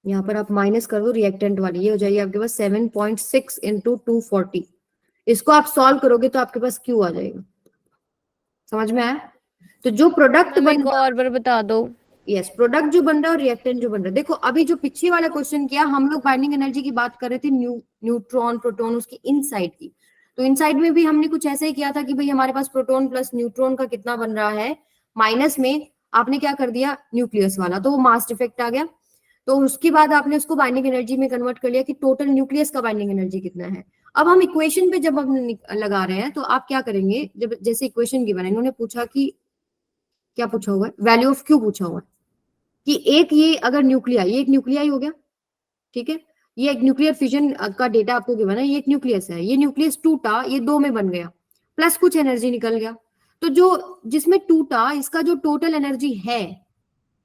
यहाँ पर आप माइनस कर दो रिएक्टेंट वाली, ये हो जाएगी आपके पास 7.6 इंटू 240। इसको आप सॉल्व करोगे तो आपके पास क्यू आ जाएगा, समझ में आया। तो जो प्रोडक्ट बन रहा है, और बार बता दो, यस, प्रोडक्ट जो बन रहा है और रिएक्टेंट जो बन रहा है, देखो अभी जो पीछे वाला क्वेश्चन किया हम लोग बाइंडिंग एनर्जी की बात कर रहे थे, न्यूट्रॉन प्रोटॉन उसकी इनसाइड की, तो इनसाइड में भी हमने कुछ ऐसा ही किया था कि भाई हमारे पास प्रोटॉन प्लस न्यूट्रॉन का कितना बन रहा है, माइनस में आपने क्या कर दिया न्यूक्लियस वाला, तो वो मास डिफेक्ट आ गया। तो उसके बाद आपने उसको बाइंडिंग एनर्जी में कन्वर्ट कर लिया कि टोटल न्यूक्लियस का बाइंडिंग एनर्जी कितना है। अब हम इक्वेशन पे जब हम लगा रहे हैं तो आप क्या करेंगे, जब जैसे इक्वेशन गिवन है, इन्होंने पूछा कि क्या पूछा हुआ है, वैल्यू ऑफ क्यू पूछा हुआ है कि एक ये अगर न्यूक्लियाई, ये एक न्यूक्लियाई हो गया, ठीक है, ये एक न्यूक्लियर फिजन का डेटा आपको गिवन है, ये एक न्यूक्लियस है, ये न्यूक्लियस टूटा, ये 2 में बन गया, प्लस कुछ एनर्जी निकल गया, तो जो जिसमें टूटा इसका जो टोटल एनर्जी है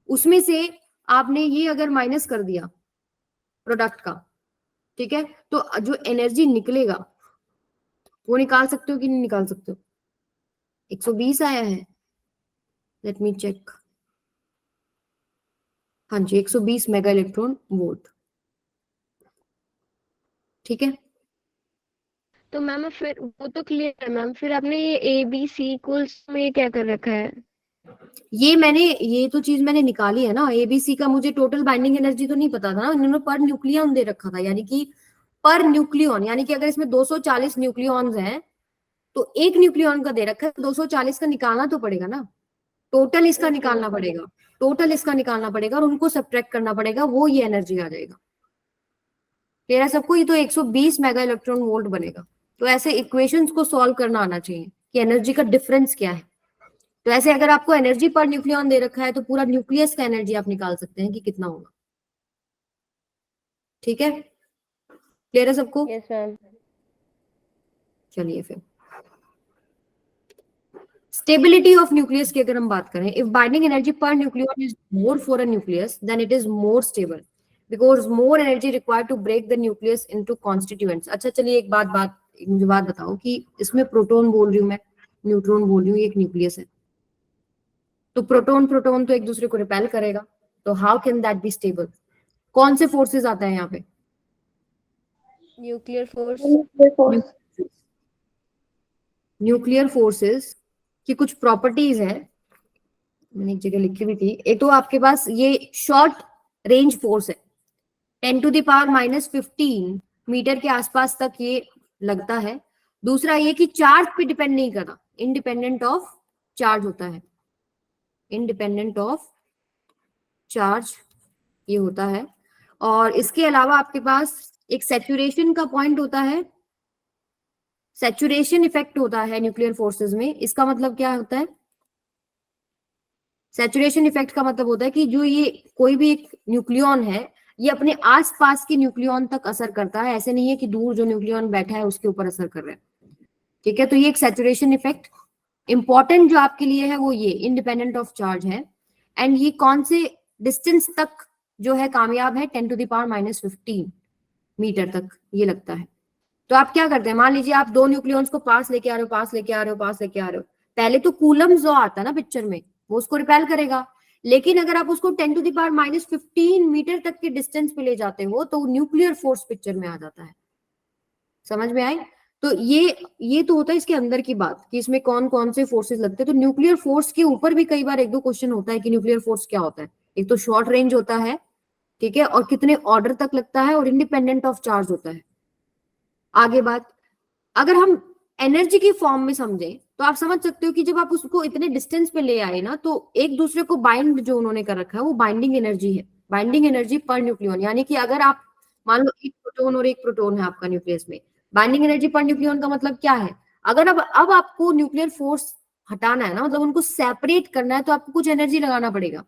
उसमें से आपने ये अगर माइनस कर दिया प्रोडक्ट का, ठीक है, तो जो एनर्जी निकलेगा वो निकाल सकते हो कि नहीं निकाल सकते हो? 120 आया है, लेट मी चेक, हाँ जी 120 मेगा इलेक्ट्रॉन वोल्ट, ठीक है। तो मैम फिर वो तो क्लियर है मैम, फिर आपने ये ए बी सी इक्वल्स में ये क्या कर रखा है? ये तो चीज मैंने निकाली है ना, एबीसी का मुझे टोटल बाइंडिंग एनर्जी तो नहीं पता था ना, इन्होंने पर न्यूक्लियन दे रखा था, यानी कि पर न्यूक्लियन, यानी कि अगर इसमें 240 न्यूक्लियॉन्स हैं तो एक न्यूक्लियन का दे रखा है, 240 का निकालना तो पड़ेगा ना, टोटल इसका निकालना पड़ेगा, टोटल इसका निकालना पड़ेगा और उनको सब्ट्रैक्ट करना पड़ेगा, वो ये एनर्जी आ जाएगा। तेरा सबको ये तो 120 मेगा इलेक्ट्रॉन वोल्ट बनेगा। तो ऐसे इक्वेशंस को सॉल्व करना आना चाहिए कि एनर्जी का डिफरेंस क्या है। तो ऐसे अगर आपको एनर्जी पर न्यूक्लियन दे रखा है तो पूरा न्यूक्लियस का एनर्जी आप निकाल सकते हैं कि कितना होगा, ठीक है, क्लियर है सबको? Yes ma'am. चलिए फिर स्टेबिलिटी ऑफ न्यूक्लियस की अगर हम बात करें, if binding energy per nucleon is more for a nucleus then it is more stable because more energy required to break the nucleus into constituents. अच्छा चलिए एक मुझे बात बताओ कि इसमें प्रोटॉन बोल रही हूँ मैं, न्यूट्रॉन बोल रही हूँ, ये एक न्यूक्लियस है, तो प्रोटॉन प्रोटॉन तो एक दूसरे को रिपेल करेगा, तो how can that be stable? कौन से फोर्सेस आते हैं यहाँ पे? Nuclear force. न्यूक्लियर फोर्सेस की कुछ प्रॉपर्टीज है, मैंने एक जगह लिखी भी थी। एक तो आपके पास ये शॉर्ट रेंज फोर्स है, 10⁻⁻15 मीटर के आसपास तक ये लगता है। दूसरा ये कि चार्ज पे डिपेंड नहीं करता, इंडिपेंडेंट ऑफ चार्ज होता है, इंडिपेंडेंट ऑफ चार्ज ये होता है। और इसके अलावा आपके पास एक सैचुरेशन का पॉइंट होता है, सैचुरेशन इफेक्ट होता है न्यूक्लियर फोर्सेस में। इसका मतलब क्या होता है? सैचुरेशन इफेक्ट का मतलब होता है कि जो ये कोई भी एक न्यूक्लियन है ये अपने आसपास के न्यूक्लियन तक असर करता है, ऐसे नहीं है कि दूर जो न्यूक्लियन बैठा है उसके ऊपर असर कर रहा है, ठीक है। तो ये एक सैचुरेशन इफेक्ट इंपॉर्टेंट जो आपके लिए है वो ये इंडिपेंडेंट ऑफ चार्ज है। एंड ये कौन से डिस्टेंस तक जो है कामयाब है? 10⁻⁻15 मीटर तक ये लगता है। तो आप क्या करते हैं, मान लीजिए आप दो न्यूक्लियॉन्स को पास लेके आ रहे हो, पास लेके आ रहे हो, पास लेके आ रहे हो, पहले तो कूलम्ब जो आता है ना पिक्चर में वो उसको रिपेल करेगा, लेकिन अगर आप उसको 10⁻⁻15 मीटर तक के डिस्टेंस पे ले जाते हो तो न्यूक्लियर फोर्स पिक्चर में आ जाता है। समझ में आई? तो ये तो होता है इसके अंदर की बात कि इसमें कौन कौन से फोर्सेस लगते हैं। तो न्यूक्लियर फोर्स के ऊपर भी कई बार एक दो क्वेश्चन होता है कि न्यूक्लियर फोर्स क्या होता है। एक तो शॉर्ट रेंज होता है, ठीक है, और कितने ऑर्डर तक लगता है, और इंडिपेंडेंट ऑफ चार्ज होता है। आगे बात अगर हम एनर्जी की फॉर्म में समझें तो आप समझ सकते हो कि जब आप उसको इतने डिस्टेंस पे ले आए ना, तो एक दूसरे को बाइंड जो उन्होंने कर रखा है वो बाइंडिंग एनर्जी है, बाइंडिंग एनर्जी पर न्यूक्लियन। यानी कि अगर आप मान लो एक प्रोटॉन और एक प्रोटॉन है आपका न्यूक्लियस में, बाइंडिंग एनर्जी पर न्यूक्लियन का मतलब क्या है? अगर अब आपको न्यूक्लियर फोर्स हटाना है ना, मतलब उनको सेपरेट करना है, तो आपको कुछ एनर्जी लगाना पड़ेगा।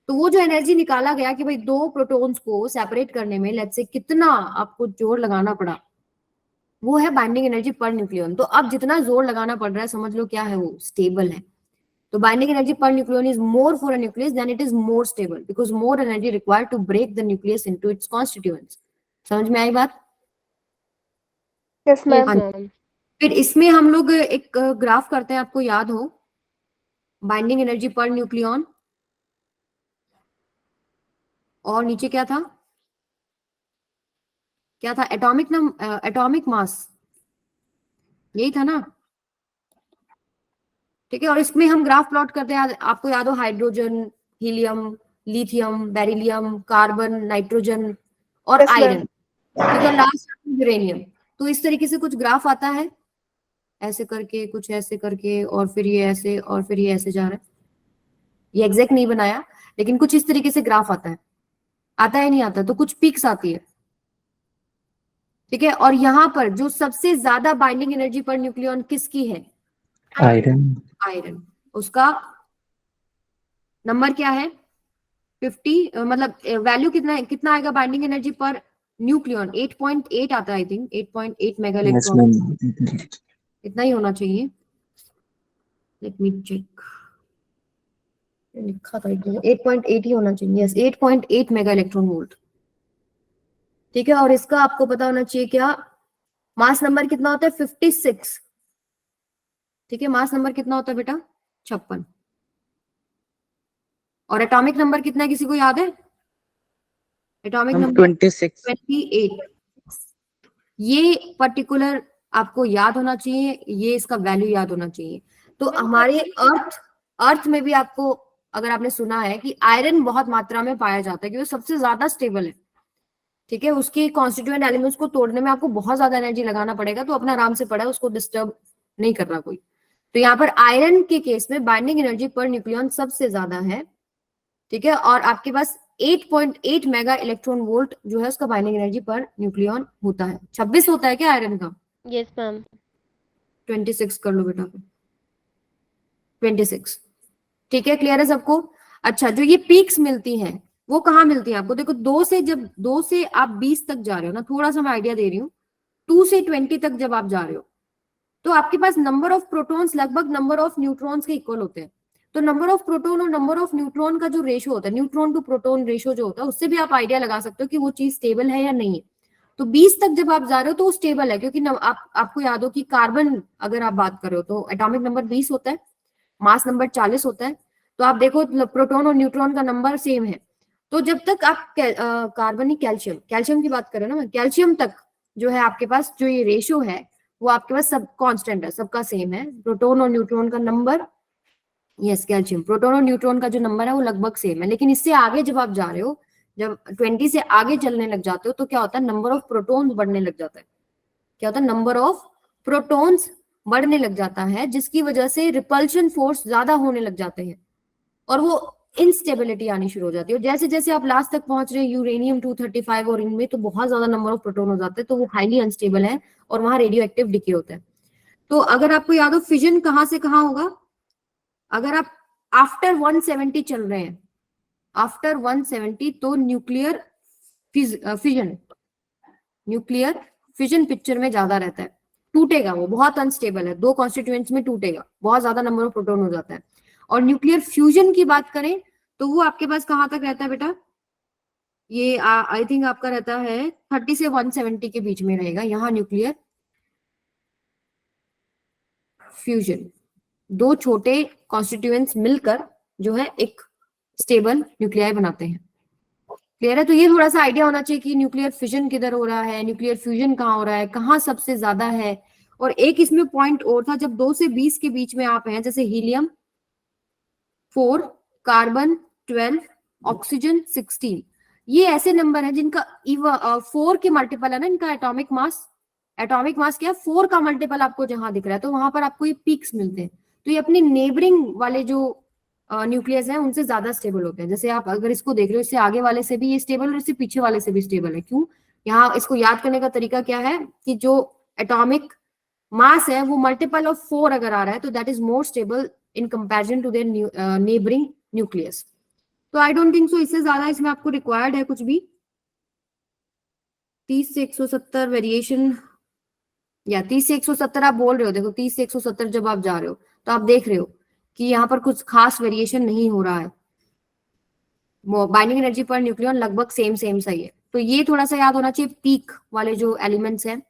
तो वो जो एनर्जी निकाला गया कि भाई दो प्रोटॉन्स को सेपरेट करने में लेट्स से कितना आपको जोर लगाना पड़ा, वो है बाइंडिंग एनर्जी पर न्यूक्लियन। तो अब जितना जोर लगाना पड़ रहा है समझ लो क्या है, वो स्टेबल है। तो binding energy per nucleon is more for a nucleus then it is more stable because more energy required to break the nucleus into its constituents. समझ में आई बात? यस हाँ। मैम। फिर इसमें हम लोग एक ग्राफ करते हैं, आपको याद हो, बाइंडिंग एनर्जी पर न्यूक्लियन, और नीचे क्या था, क्या था? एटॉमिक मास, यही था ना, ठीक है। और इसमें हम ग्राफ प्लॉट करते हैं, आपको याद हो, hydrogen, helium, lithium, beryllium, carbon, nitrogen और आयरन, ठीक है, लास्ट यूरेनियम। तो इस तरीके से कुछ ग्राफ आता है, ऐसे करके, कुछ ऐसे करके, और फिर ये ऐसे, और फिर ये ऐसे जा रहा है। ये एग्जैक्ट नहीं बनाया लेकिन कुछ इस तरीके से ग्राफ आता है। आता है नहीं आता, तो कुछ पीक्स आती है, ठीक है। और यहाँ पर जो सबसे ज्यादा बाइंडिंग एनर्जी पर न्यूक्लियन किसकी है? आयरन। आयरन। उसका नंबर क्या है? 50, मतलब वैल्यू कितना है, कितना आएगा बाइंडिंग एनर्जी पर न्यूक्लियन? 8.8 आता है, I think 8.8 mega yes electron, ma'am. इतना ही होना चाहिए। लेट मी चेक, लिखा था 8.8 ही होना चाहिए, यस 8.8 मेगा इलेक्ट्रॉन वोल्ट, ठीक है। और इसका आपको पता होना चाहिए क्या, मास नंबर कितना होता है? 56, ठीक है। मास नंबर कितना होता है बेटा? 56। और एटॉमिक नंबर कितना है, किसी को याद है? एटॉमिक हम नंबर 26। 28। ये पर्टिकुलर आपको याद होना चाहिए, ये इसका वैल्यू याद होना चाहिए। तो हमारे अर्थ में भी आपको, अगर आपने सुना है कि आयरन बहुत मात्रा में पाया जाता है क्योंकि सबसे ज्यादा स्टेबल है, ठीक है। उसके कॉन्स्टिट्यूएंट एलिमेंट्स को तोड़ने में आपको बहुत ज्यादा एनर्जी लगाना पड़ेगा, तो अपना आराम से पड़ा है, उसको डिस्टर्ब नहीं कर रहा कोई। तो यहाँ पर आयरन के केस में बाइंडिंग एनर्जी पर न्यूक्लियन सबसे ज्यादा है, ठीक है। और आपके पास 8.8 मेगा इलेक्ट्रॉन वोल्ट जो है उसका बाइंडिंग एनर्जी पर न्यूक्लियन होता है। 26 होता है क्या आयरन का? Yes ma'am. 26 कर लो बेटा, 26, ठीक है। क्लियर है सबको? अच्छा, जो ये पीक्स मिलती हैं वो कहाँ मिलती हैं आपको? देखो, जब 2 से आप 20 तक जा रहे हो ना, थोड़ा सा मैं आइडिया दे रही हूँ, 2 से 20 तक जब आप जा रहे हो तो आपके पास नंबर ऑफ प्रोटॉन्स लगभग नंबर ऑफ न्यूट्रॉन्स के इक्वल होते हैं। तो नंबर ऑफ प्रोटॉन और नंबर ऑफ न्यूट्रॉन का जो रेशो होता है, न्यूट्रॉन टू प्रोटॉन रेशो जो होता है, उससे भी आप आइडिया लगा सकते हो कि वो चीज स्टेबल है या नहीं है। तो 20 तक जब आप जा रहे हो तो वो स्टेबल है, क्योंकि आपको याद हो कि कार्बन अगर आप बात करो तो एटॉमिक नंबर 20 होता है, मास नंबर 40 होता है। तो आप देखो प्रोटॉन और न्यूट्रॉन का नंबर सेम है। तो जब तक आप कार्बन, कैल्शियम की बात करें ना, कैल्शियम तक जो है आपके पास जो ये रेशो है वो आपके पास सब कांस्टेंट है, सबका सेम है। प्रोटॉन और न्यूट्रॉन का नंबर, यस कैल्शियम, प्रोटॉन और न्यूट्रॉन का जो नंबर है वो लगभग सेम है। लेकिन इससे आगे जब आप जा रहे हो, जब 20 से आगे चलने लग जाते हो, तो क्या होता है, नंबर ऑफ प्रोटॉन्स बढ़ने लग जाता है। क्या होता है? नंबर ऑफ प्रोटॉन्स बढ़ने लग जाता है, जिसकी वजह से रिपल्शन फोर्स ज्यादा होने लग जाते हैं और वो इंस्टेबिलिटी आनी शुरू हो जाती है। और जैसे जैसे आप लास्ट तक पहुंच रहे हैं यूरेनियम 235 और इनमें, तो बहुत ज्यादा नंबर ऑफ प्रोटॉन हो जाते हैं, तो वो हाईली अनस्टेबल है और वहां रेडियो एक्टिव डिके होता है। तो अगर आपको याद हो, फिजन कहां से कहां होगा? अगर आप आफ्टर 170 चल रहे हैं, आफ्टर 170, तो न्यूक्लियर फिजन पिक्चर में ज्यादा रहता है, टूटेगा, वो बहुत अनस्टेबल है, 2 कॉन्स्टिट्यूएंट्स में टूटेगा, बहुत ज्यादा नंबर ऑफ प्रोटॉन हो जाता है। और न्यूक्लियर फ्यूजन की बात करें तो वो आपके पास कहां तक रहता है बेटा? ये आई थिंक आपका रहता है 30 से 170 के बीच में रहेगा। यहाँ न्यूक्लियर फ्यूजन, 2 छोटे कॉन्स्टिट्यूएंट्स मिलकर जो है एक स्टेबल न्यूक्लियाई बनाते हैं। क्लियर है? तो ये थोड़ा सा आइडिया होना चाहिए कि न्यूक्लियर फिजन किधर हो रहा है, न्यूक्लियर फ्यूजन कहाँ हो रहा है, कहाँ सबसे ज्यादा है। और एक इसमें पॉइंट और था, जब 2 से 20 के बीच में आप हैं, जैसे हीलियम 4, कार्बन 12, ऑक्सीजन 16, ये ऐसे नंबर हैं जिनका 4 के मल्टीपल है ना इनका एटॉमिक मास। एटॉमिक मास क्या है? 4 का मल्टीपल आपको जहां दिख रहा है, तो वहां पर आपको ये पीक्स मिलते हैं। तो ये अपने नेबरिंग वाले जो न्यूक्लियस है उनसे ज्यादा स्टेबल होते हैं। जैसे आप अगर इसको देख रहे हो, इससे आगे वाले से भी ये स्टेबल और इससे पीछे वाले से भी स्टेबल है। क्यों? यहाँ इसको याद करने का तरीका क्या है कि जो एटॉमिक मास है वो मल्टीपल ऑफ 4 अगर आ रहा है तो that is more stable in comparison to their neighbouring nucleus. तो आई डोंट थिंक सो इससे ज्यादा इसमें आपको रिक्वायर्ड है कुछ भी। 30 से 170 वेरिएशन, या 30 से 170 आप बोल रहे हो, देखो 30 से 170 जब आप जा रहे हो तो आप देख रहे हो कि यहाँ पर कुछ खास वेरिएशन नहीं हो रहा है, बाइंडिंग एनर्जी पर न्यूक्लियन लगभग सेम सही है। तो ये थोड़ा सा याद होना चाहिए, पीक वाले जो एलिमेंट्स हैं,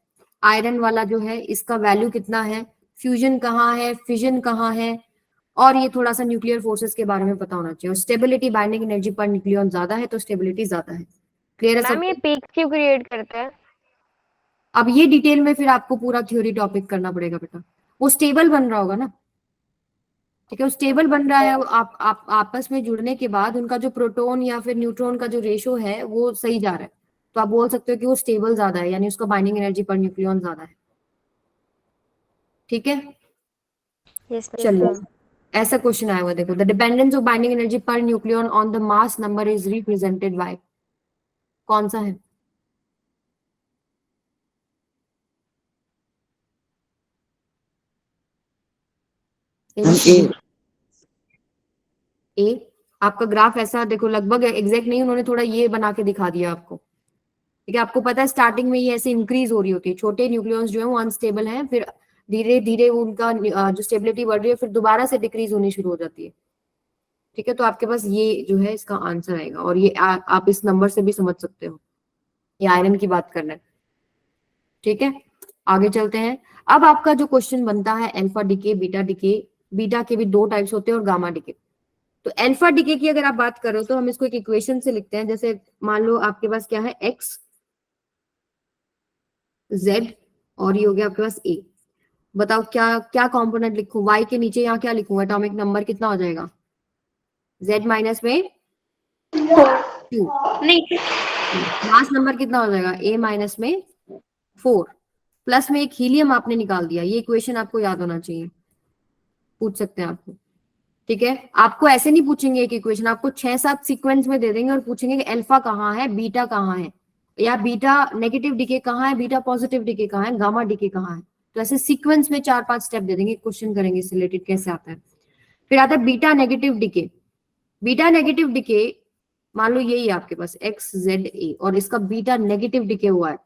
आयरन वाला जो है इसका वैल्यू कितना है, फ्यूजन कहाँ है, फिजन कहाँ है, और ये थोड़ा सा न्यूक्लियर फोर्सेस के बारे में पता होना चाहिए। और stability, binding energy per nucleon ज्यादा है तो स्टेबिलिटी ज्यादा है। क्लियर है मैम ये सब? पीक क्यों क्रिएट करता है? अब ये डिटेल में फिर आपको पूरा थ्योरी टॉपिक करना पड़ेगा बेटा, वो स्टेबल बन रहा होगा ना, ठीक है। वो स्टेबल बन रहा है, आप आपस में जुड़ने के बाद उनका जो प्रोटॉन या फिर न्यूट्रॉन का जो रेशो है वो सही जा रहा है, तो आप बोल सकते हो कि वो स्टेबल ज्यादा है, यानी उसका बाइंडिंग एनर्जी पर न्यूक्लियन ज्यादा है, ठीक है। यस चलिए, मैम। ऐसा क्वेश्चन आया हुआ, देखो, the dependence of binding energy per nucleon on the mass number is represented by, कौन सा है? ए। आपका ग्राफ ऐसा देखो, लगभग एग्जैक्ट नहीं, उन्होंने थोड़ा ये बना के दिखा दिया आपको। ठीक है, आपको पता है स्टार्टिंग में ये ऐसे इंक्रीज हो रही होती है, छोटे न्यूक्लियॉन्स जो है वो अनस्टेबल हैं, फिर धीरे धीरे उनका जो स्टेबिलिटी बढ़ रही है फिर दोबारा से डिक्रीज होनी शुरू हो जाती है। ठीक है, तो आपके पास ये जो है इसका आंसर आएगा, और ये आप इस नंबर से भी समझ सकते हो, ये आयरन की बात कर रहे हैं। ठीक है, आगे चलते हैं। अब आपका जो क्वेश्चन बनता है alpha decay, beta decay. Beta के भी दो टाइप्स होते हैं और गामा डिके। तो अल्फा डिके की अगर आप बात करो तो हम इसको एक इक्वेशन से लिखते हैं। जैसे मान लो आपके पास क्या है, एक्स जेड और ये हो गया आपके पास ए। बताओ क्या क्या कंपोनेंट लिखूं, वाई के नीचे यहाँ क्या लिखूं, एटॉमिक नंबर कितना हो जाएगा? जेड माइनस में 2, नहीं, मास नंबर कितना हो जाएगा? ए माइनस में 4, प्लस में एक हीलियम आपने निकाल दिया। ये इक्वेशन आपको याद होना चाहिए, पूछ सकते हैं आपको। ठीक है, आपको ऐसे नहीं पूछेंगे एक इक्वेशन, आपको 6-7 सीक्वेंस में दे देंगे और पूछेंगे कि अल्फा कहाँ है, बीटा कहाँ है, या बीटा नेगेटिव डिके कहाँ है, बीटा पॉजिटिव डिके कहाँ है, गामा डिके कहाँ है। तो ऐसे सीक्वेंस में 4-5 स्टेप दे देंगे, क्वेश्चन करेंगे इससे रिलेटेड कैसे आता है। फिर आता है beta negative decay. Beta negative decay, मान लो यही है आपके पास एक्स जेड ए, और इसका बीटा नेगेटिव डिके हुआ है।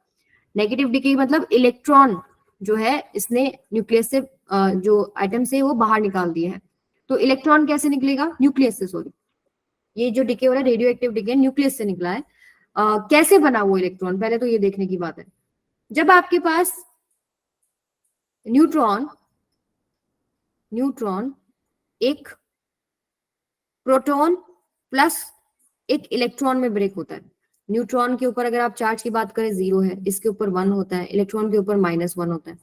नेगेटिव डिके मतलब इलेक्ट्रॉन जो है इसने न्यूक्लियस से जो आइटम से वो बाहर निकाल दिया है। तो इलेक्ट्रॉन कैसे निकलेगा? न्यूक्लियस से, सॉरी, ये जो डिके हो रहा है रेडियो एक्टिव डिके न्यूक्लियस से निकला है। कैसे बना वो इलेक्ट्रॉन, पहले तो ये देखने की बात है। जब आपके पास न्यूट्रॉन एक प्रोटॉन प्लस एक इलेक्ट्रॉन में ब्रेक होता है। न्यूट्रॉन के ऊपर अगर आप चार्ज की बात करें 0 है, इसके ऊपर 1 होता है, इलेक्ट्रॉन के ऊपर -1 होता है।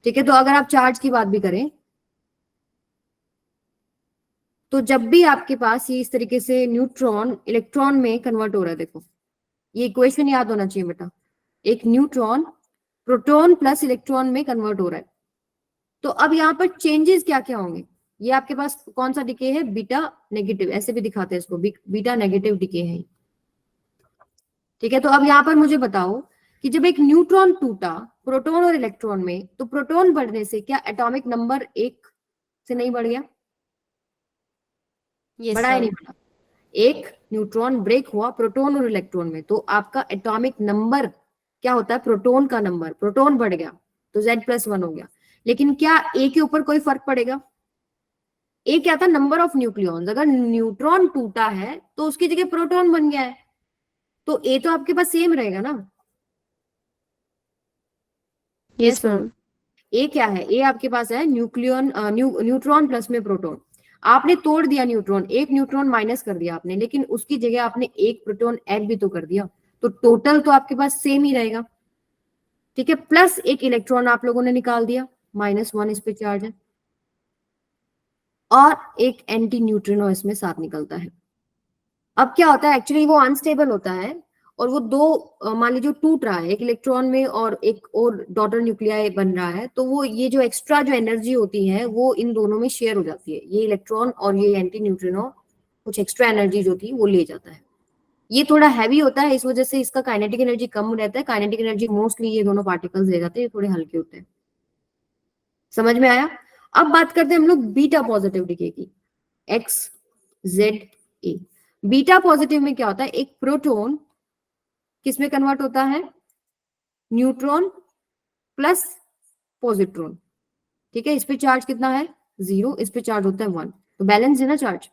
ठीक है, तो अगर आप चार्ज की बात भी करें तो जब भी आपके पास ये इस तरीके से न्यूट्रॉन इलेक्ट्रॉन में कन्वर्ट हो रहा है, देखो ये इक्वेशन याद होना चाहिए बेटा, एक न्यूट्रॉन प्रोटॉन प्लस इलेक्ट्रॉन में कन्वर्ट हो रहा है। तो अब यहाँ पर चेंजेस क्या क्या होंगे? ये आपके पास कौन सा डिके है? बीटा नेगेटिव, ऐसे भी दिखाते हैं इसको, बीटा नेगेटिव डिके है। ठीक है, तो अब यहाँ पर मुझे बताओ कि जब एक न्यूट्रॉन टूटा प्रोटॉन और इलेक्ट्रॉन में, तो प्रोटॉन बढ़ने से क्या एटॉमिक नंबर 1 से नहीं बढ़ गया? बढ़ा है नहीं बढ़ा? एक न्यूट्रॉन ब्रेक हुआ प्रोटॉन और इलेक्ट्रॉन में, तो आपका एटॉमिक नंबर क्या होता है? प्रोटॉन का नंबर, प्रोटॉन बढ़ गया तो Z+1 हो गया। लेकिन क्या ए के ऊपर कोई फर्क पड़ेगा? ए क्या था? Number of nucleons. अगर न्यूट्रॉन टूटा है तो उसकी जगह प्रोटॉन बन गया है, तो ए तो आपके पास सेम रहेगा ना। Yes ma'am. ए क्या है? ए आपके पास है न्यूट्रॉन प्लस में प्रोटॉन। आपने तोड़ दिया न्यूट्रॉन, एक न्यूट्रॉन माइनस कर दिया आपने, लेकिन उसकी जगह आपने एक प्रोटॉन ऐड भी तो कर दिया, तो टोटल तो आपके पास सेम ही रहेगा। ठीक है, प्लस एक इलेक्ट्रॉन आप लोगों ने निकाल दिया, -1 इस पे चार्ज है, और एक एंटी न्यूट्रिनो इसमें साथ निकलता है। अब क्या होता है, एक्चुअली वो अनस्टेबल होता है, और वो दो मान लीजिए टूट रहा है, एक इलेक्ट्रॉन में और एक और डॉटर न्यूक्लियाई बन रहा है, तो वो ये जो एक्स्ट्रा जो एनर्जी होती है वो इन दोनों में शेयर हो जाती है। ये इलेक्ट्रॉन और ये एंटी न्यूट्रिनो कुछ एक्स्ट्रा एनर्जी जो थी वो ले जाता है। ये थोड़ा हैवी होता है, इस वजह से इसका काइनेटिक एनर्जी कम रहता है। काइनेटिक एनर्जी मोस्टली ये दोनों पार्टिकल्स ले जाते हैं, ये थोड़े हल्के होते हैं। समझ में आया? अब बात करते हैं हम लोग बीटा पॉजिटिव डिके की, x Z A. Beta positive में क्या होता है? एक प्रोटॉन किस में कन्वर्ट होता है? Neutron plus positron. ठीक है, इस पे चार्ज कितना है? 0, इस पे चार्ज होता है 1, तो बैलेंस है ना चार्ज।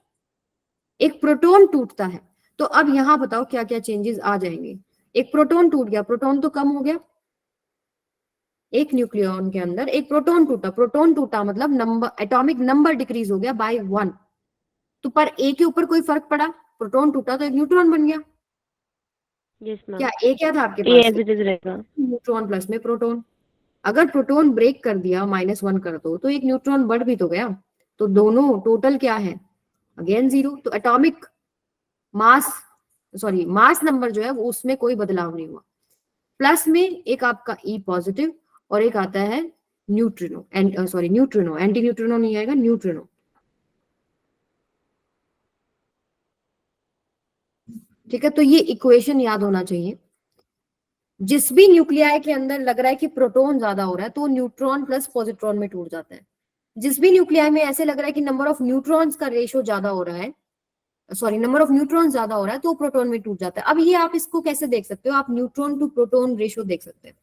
एक प्रोटॉन टूटता है, तो अब यहां बताओ क्या क्या चेंजेस आ जाएंगे। एक प्रोटॉन टूट गया, प्रोटॉन तो कम हो गया, एक न्यूक्लियॉन के अंदर एक प्रोटॉन टूटा मतलब नंबर, एटॉमिक नंबर डिक्रीज हो गया बाय 1। तो पर ए के ऊपर कोई फर्क पड़ा? प्रोटॉन टूटा तो एक न्यूट्रॉन बन गया। Yes ma'am. क्या ए क्या था आपके ये पास? एज इट इज रहेगा। न्यूट्रॉन प्लस में प्रोटॉन। अगर प्रोटॉन ब्रेक कर दिया, -1 कर दो, तो एक न्यूट्रॉन बढ़ भी तो गया, तो दोनों टोटल क्या है? अगेन 0। तो एटॉमिक मास नंबर जो है वो उसमें कोई बदलाव नहीं हुआ। प्लस में एक आपका ई पॉजिटिव और एक आता है न्यूट्रिनो, एंटी न्यूट्रिनो नहीं आएगा, न्यूट्रिनो। ठीक है, तो ये इक्वेशन याद होना चाहिए। जिस भी न्यूक्लियाई के अंदर लग रहा है कि प्रोटॉन ज्यादा हो रहा है तो न्यूट्रॉन प्लस पॉजिट्रॉन में टूट जाता है। जिस भी न्यूक्लियाई में ऐसे लग रहा है कि नंबर ऑफ न्यूट्रॉन्स का रेशियो ज्यादा हो रहा है, सॉरी नंबर ऑफ न्यूट्रॉन ज्यादा हो रहा है, तो प्रोटॉन में टूट जाता है। अब ये आप इसको कैसे देख सकते हो, आप न्यूट्रॉन टू प्रोटॉन रेशियो देख सकते हैं।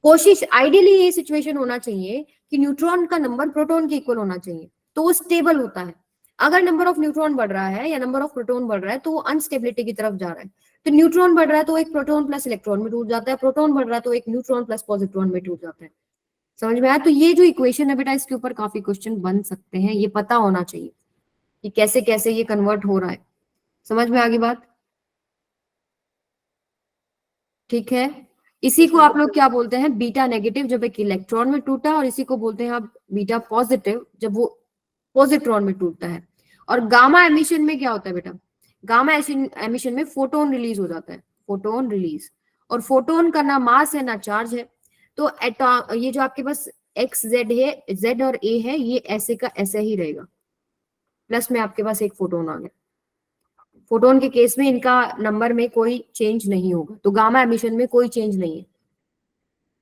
कोशिश आइडियली ये सिचुएशन होना चाहिए कि न्यूट्रॉन का नंबर प्रोटॉन के इक्वल होना चाहिए, तो वो स्टेबल होता है। अगर नंबर ऑफ न्यूट्रॉन बढ़ रहा है या नंबर ऑफ प्रोटॉन बढ़ रहा है तो वो अनस्टेबिलिटी की तरफ जा रहा है। तो न्यूट्रॉन बढ़ रहा है तो एक प्रोटॉन प्लस इलेक्ट्रॉन में टूट जाता है, प्रोटॉन बढ़ रहा है तो एक न्यूट्रॉन प्लस पॉजिट्रॉन में टूट जाता है। समझ में आया? तो ये जो इक्वेशन है बेटा, इसके ऊपर काफी क्वेश्चन बन सकते हैं, ये पता होना चाहिए कि कैसे कैसे ये कन्वर्ट हो रहा है। समझ में आ गई बात? ठीक है, इसी को आप लोग क्या बोलते हैं, बीटा नेगेटिव जब एक इलेक्ट्रॉन में टूटा, और इसी को बोलते हैं आप बीटा पॉजिटिव जब वो पॉजिट्रॉन में टूटता है। और गामा एमिशन में क्या होता है बेटा, गामा एमिशन में फोटोन रिलीज हो जाता है, फोटोन रिलीज। और फोटोन का ना मास है ना चार्ज है, तो ये जो आपके पास एक्स जेड है, जेड और ए है, ये ऐसे का ऐसा ही रहेगा, प्लस में आपके पास एक फोटोन आ गया। फोटोन के केस में इनका नंबर में कोई चेंज नहीं होगा, तो गामा एमिशन में कोई चेंज नहीं है।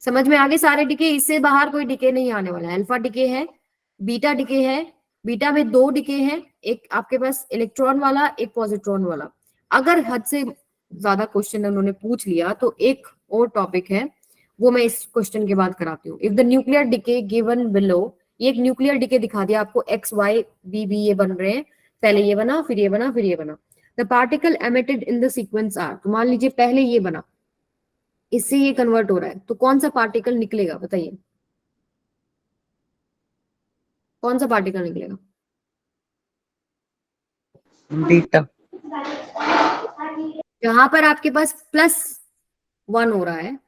समझ में आगे सारे डिके, इससे बाहर कोई डिके नहीं आने वाला है। अल्फा डिके है, बीटा डिके है, बीटा में 2 डिके हैं, एक आपके पास इलेक्ट्रॉन वाला, एक पॉजिट्रॉन वाला। अगर हद से ज्यादा क्वेश्चन उन्होंने पूछ लिया तो एक और टॉपिक है, वो मैं इस क्वेश्चन के बाद कराती हूँ। If the nuclear decay given below, ये एक न्यूक्लियर डिके दिखा दिया आपको, एक्स वाई बी बी ये बन रहे हैं, पहले ये बना फिर ये बना फिर ये बना। The particle emitted in the sequence are, तो मान लीजिए पहले ये बना, इससे ये कन्वर्ट हो रहा है, तो कौन सा पार्टिकल निकलेगा बताइए, कौन सा पार्टिकल निकलेगा? बीटा। जहां पर आपके पास +1 हो रहा है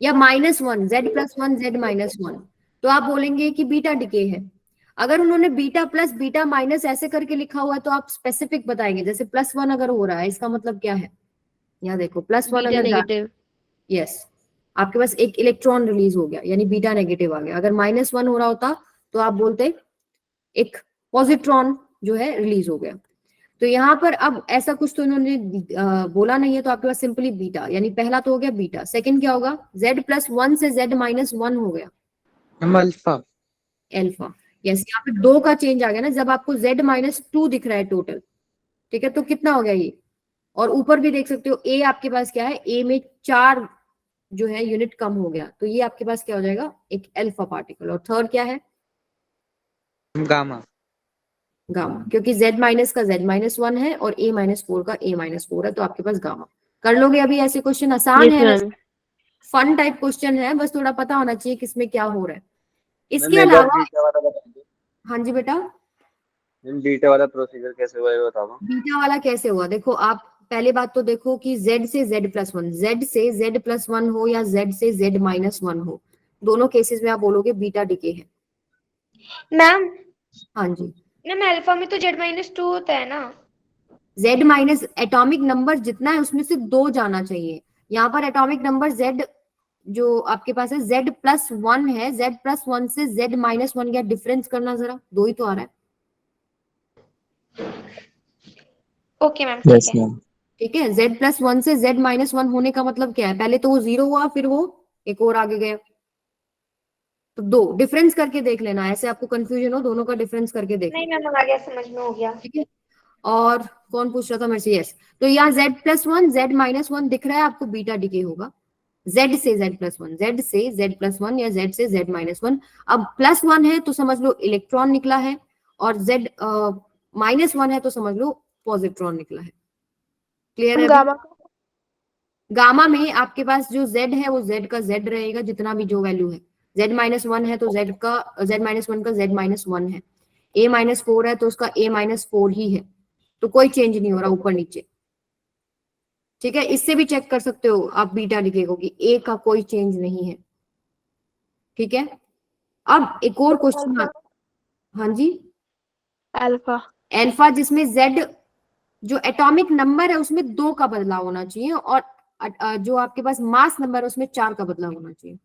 या -1, Z+1 Z-1, तो आप बोलेंगे कि बीटा डिके है। अगर उन्होंने बीटा प्लस बीटा माइनस ऐसे करके लिखा हुआ है तो आप स्पेसिफिक बताएंगे, जैसे +1 अगर हो रहा है इसका मतलब क्या है, यहाँ देखो +1 बीटा अगर नेगेटिव। यस, आपके पास एक इलेक्ट्रॉन रिलीज हो गया यानी बीटा नेगेटिव आ गया। अगर -1 हो रहा होता तो आप बोलते एक पॉजिट्रॉन जो है रिलीज हो गया। तो यहाँ पर अब ऐसा कुछ तो इन्होंने बोला नहीं है, तो आपके पास सिंपली बीटा, यानी पहला तो हो गया बीटा, सेकंड क्या होगा, Z+1 से Z-1 हो गया अल्फा। अल्फा। यस, यहाँ पे 2 का चेंज आ गया ना, जब आपको Z-2 दिख रहा है टोटल, ठीक है, तो कितना हो गया ये। और ऊपर भी देख सकते हो ए आपके पास क्या है, ए में 4 जो है यूनिट कम हो गया, तो ये आपके पास क्या हो जाएगा, एक अल्फा पार्टिकल। और थर्ड क्या है, गामा। गामा, क्योंकि Z- का Z-1 है और A-4 का A-4 है, तो आपके पास गामा। कर लोगे अभी, ऐसे क्वेश्चन आसान यस है, मैम। फन टाइप क्वेश्चन है, बस थोड़ा पता होना चाहिए किसमें क्या हो रहा है। इसके मैम एक बार अलावा, बीटा वाला बता दो। हाँ जी बेटा, मैम बीटा वाला प्रोसीजर कैसे हुआ है बताओ। बीटा वाला कैसे हुआ, देखो आप पहले बात तो देखो कि Z से Z+1, Z से Z+1 हो या Z से Z-1 हो, दोनों केसेस में आप बोलोगे बीटा डिके है। मैम हाँ जी, मैम अल्फा में तो Z-2 होता है ना। Z- एटॉमिक नंबर जितना है उसमें से 2 जाना चाहिए। यहाँ पर एटॉमिक नंबर Z जो आपके पास है Z+1 है, Z+1 से Z-1 क्या डिफरेंस करना जरा, 2 ही तो आ रहा है। ओके मैम, ठीक यस है। मैम। ठीक है, Z+1 से Z-1 होने का मतलब क्या है, पहले तो वो 0 हुआ फिर वो एक और आगे गया, तो 2 डिफरेंस करके देख लेना, ऐसे आपको कंफ्यूजन हो, दोनों का डिफरेंस करके देख नहीं लेना। मैम, आ गया, समझ में हो गया। ठीक है, और कौन पूछ रहा था मेरे से, यस, तो यहाँ Z+1 Z-1 दिख रहा है आपको, बीटा डिके होगा Z से Z+1, Z से Z+1 या Z से Z-1। अब +1 है तो समझ लो इलेक्ट्रॉन निकला है, और Z-1 है तो समझ लो पॉजिट्रॉन निकला है। क्लियर है अभी? गामा में आपके पास जो Z है वो Z का Z रहेगा, जितना भी जो वैल्यू है, Z-1 है तो Z का Z-1 का Z-1 है, A-4 है तो उसका A-4 ही है, तो कोई चेंज नहीं हो रहा ऊपर नीचे। ठीक है, इससे भी चेक कर सकते हो आप बीटा डिके को कि A का कोई चेंज नहीं है। ठीक है, अब एक और क्वेश्चन, हाँ जी, अल्फा। अल्फा जिसमें Z जो एटॉमिक नंबर है उसमें 2 का बदलाव होना चाहिए, और जो आपके पास मास नंबर है उसमें 4 का बदलाव होना चाहिए।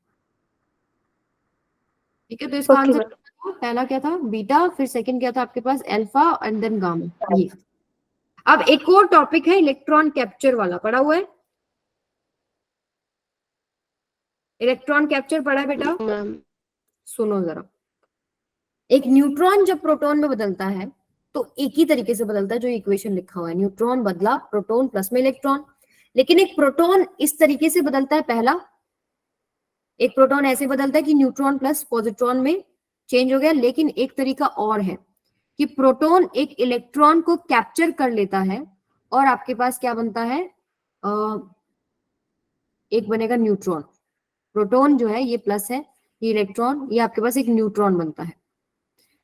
ठीक है, तो इसका आंसर पहला क्या था, बीटा, फिर सेकंड क्या था आपके पास, अल्फा, एंड देन गामा। ये अब एक और टॉपिक है इलेक्ट्रॉन कैप्चर वाला, पढ़ा हुआ है? इलेक्ट्रॉन कैप्चर पढ़ा है बेटा? मैम सुनो जरा, एक न्यूट्रॉन जब प्रोटॉन में बदलता है तो एक ही तरीके से बदलता है जो इक्वेशन लिखा हुआ है, न्यूट्रॉन बदला प्रोटॉन प्लस में इलेक्ट्रॉन। लेकिन एक प्रोटॉन इस तरीके से बदलता है, पहला एक प्रोटॉन ऐसे बदलता है कि न्यूट्रॉन प्लस पॉजिट्रॉन में चेंज हो गया। लेकिन एक तरीका और है कि प्रोटॉन एक इलेक्ट्रॉन को कैप्चर कर लेता है और आपके पास क्या बनता है, एक बनेगा न्यूट्रॉन। प्रोटॉन जो है ये प्लस है, ये इलेक्ट्रॉन, ये आपके पास एक न्यूट्रॉन बनता है।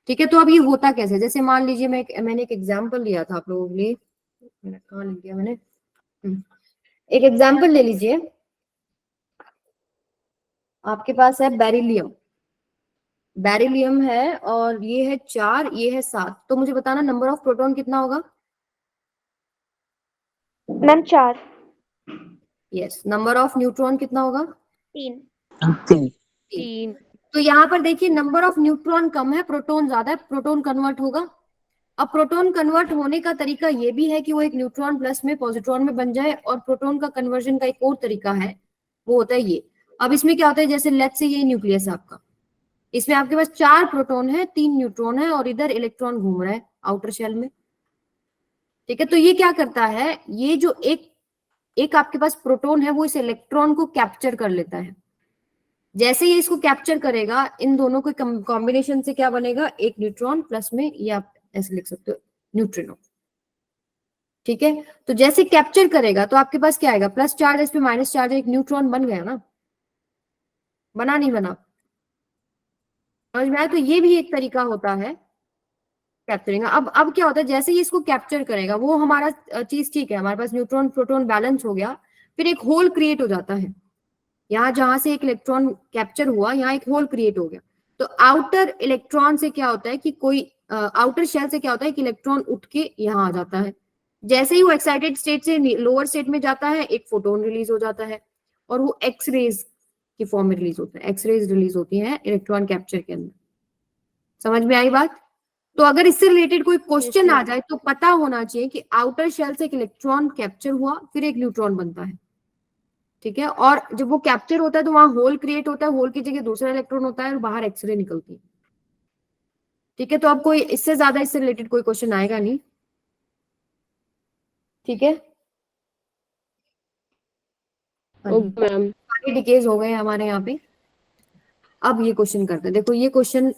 ठीक है, तो अब ये होता कैसे? जैसे मान लीजिए मैंने एक एग्जांपल लिया था आप लोगों के लिए, कहाँ लिख दिया मैंने, एक एग्जांपल ले लीजिए। आपके पास है बेरिलियम, बेरिलियम है और ये है 4, ये है 7, तो मुझे बताना नंबर ऑफ प्रोटॉन कितना होगा? Ma'am 4 yes. Number of neutron कितना होगा? 3 3 3 तो यहाँ पर देखिए नंबर ऑफ न्यूट्रॉन कम है, प्रोटॉन ज्यादा है, प्रोटॉन कन्वर्ट होगा। अब प्रोटॉन कन्वर्ट होने का तरीका ये भी है कि वो एक न्यूट्रॉन प्लस में पॉजिट्रॉन में बन जाए, और प्रोटॉन का कन्वर्जन का एक और तरीका है, वो होता है ये। अब इसमें क्या होता है, जैसे लेट्स से ये न्यूक्लियस है आपका, इसमें आपके पास 4 प्रोटॉन है, 3 न्यूट्रॉन है और इधर इलेक्ट्रॉन घूम रहा है आउटर शेल में। ठीक है, तो ये क्या करता है, ये जो एक आपके पास प्रोटॉन है वो इस इलेक्ट्रॉन को कैप्चर कर लेता है। जैसे ये इसको कैप्चर करेगा, इन दोनों के कॉम्बिनेशन से क्या बनेगा, एक न्यूट्रॉन प्लस में, ये आप ऐसे लिख सकते हो न्यूट्रिनो। ठीक है, तो जैसे कैप्चर करेगा तो आपके पास क्या आएगा, प्लस चार्ज, इस पे माइनस चार्ज, एक न्यूट्रॉन बन गया ना, बना नहीं बना? समझ में आया? तो ये भी एक तरीका होता है कैप्चरिंग। अब क्या होता है, जैसे ही इसको कैप्चर करेगा, वो हमारा चीज ठीक है, हमारे पास न्यूट्रॉन प्रोटॉन बैलेंस हो गया, फिर एक होल क्रिएट हो जाता है। यहाँ जहां से एक इलेक्ट्रॉन कैप्चर हुआ, यहाँ एक होल क्रिएट हो गया। तो आउटर इलेक्ट्रॉन से क्या होता है कि कोई आउटर शेल से क्या होता है कि इलेक्ट्रॉन उठ के यहाँ आ जाता है। जैसे ही वो एक्साइटेड स्टेट से लोअर स्टेट में जाता है, एक फोटोन रिलीज हो जाता है और वो एक्स रेज की फॉर्म में रिलीज होता है, एक्स रेज रिलीज होती है इलेक्ट्रॉन कैप्चर के अंदर। समझ में आई बात? तो अगर इससे रिलेटेड कोई क्वेश्चन आ जाए तो पता होना चाहिए कि आउटर शेल से एक इलेक्ट्रॉन कैप्चर हुआ, फिर एक न्यूट्रॉन बनता है। ठीक है, और जब वो कैप्चर होता है तो वहां होल क्रिएट होता है, होल की जगह दूसरा इलेक्ट्रॉन होता है और बाहर एक्सरे निकलती है। ठीक है, तो अब कोई इससे ज्यादा इससे रिलेटेड कोई क्वेश्चन आएगा नहीं। ठीक है, ओके मैम। सारे डिकेज हो गए हमारे यहाँ पे। अब ये क्वेश्चन करते हैं, देखो ये क्वेश्चन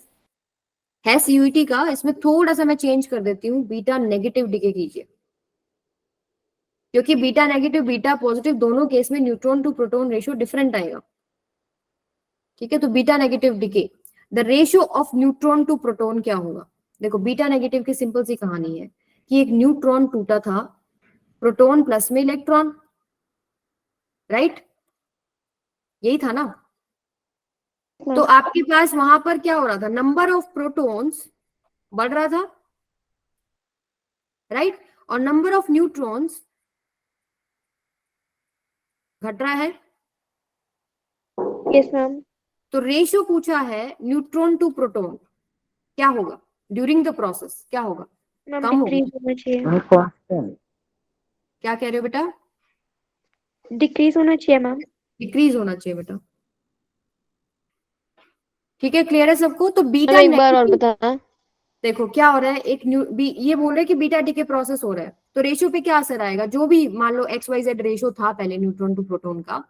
है सीयूईटी का, इसमें थोड़ा सा मैं चेंज कर देती हूँ, बीटा नेगेटिव डिके कीजिए, क्योंकि बीटा नेगेटिव बीटा पॉजिटिव दोनों केस में neutron to proton ratio different आएगा। ठीक है, तो beta negative decay, the ratio of neutron to proton क्या होगा? देखो बीटा नेगेटिव की सिंपल सी कहानी है कि एक न्यूट्रॉन टूटा था, प्रोटॉन प्लस में इलेक्ट्रॉन, राइट? यही था ना? तो आपके पास वहां पर क्या हो रहा था, नंबर ऑफ प्रोटॉन्स बढ़ रहा था, राइट? और नंबर ऑफ न्यूट्रॉन्स घट रहा है। Yes ma'am. तो रेशियो पूछा है न्यूट्रॉन टू प्रोटॉन, क्या होगा ड्यूरिंग द प्रोसेस, क्या होगा? मैम कम होगा। डिक्रीज होना चाहिए, कांस्टेंट क्या कह रहे हो बेटा? डिक्रीज होना चाहिए मैम। डिक्रीज होना चाहिए बेटा। ठीक है, क्लियर है सबको? तो बीटा मैम एक बार और नेगेटिव, बताना। देखो क्या हो रहा है, एक ये बोल रहे हैं कि बीटा डिके प्रोसेस हो रहा है, तो रेशियो पे क्या असर आएगा, जो भी मान लो एक्स वाई जेड रेशियो था पहले न्यूट्रॉन टू प्रोटॉन का,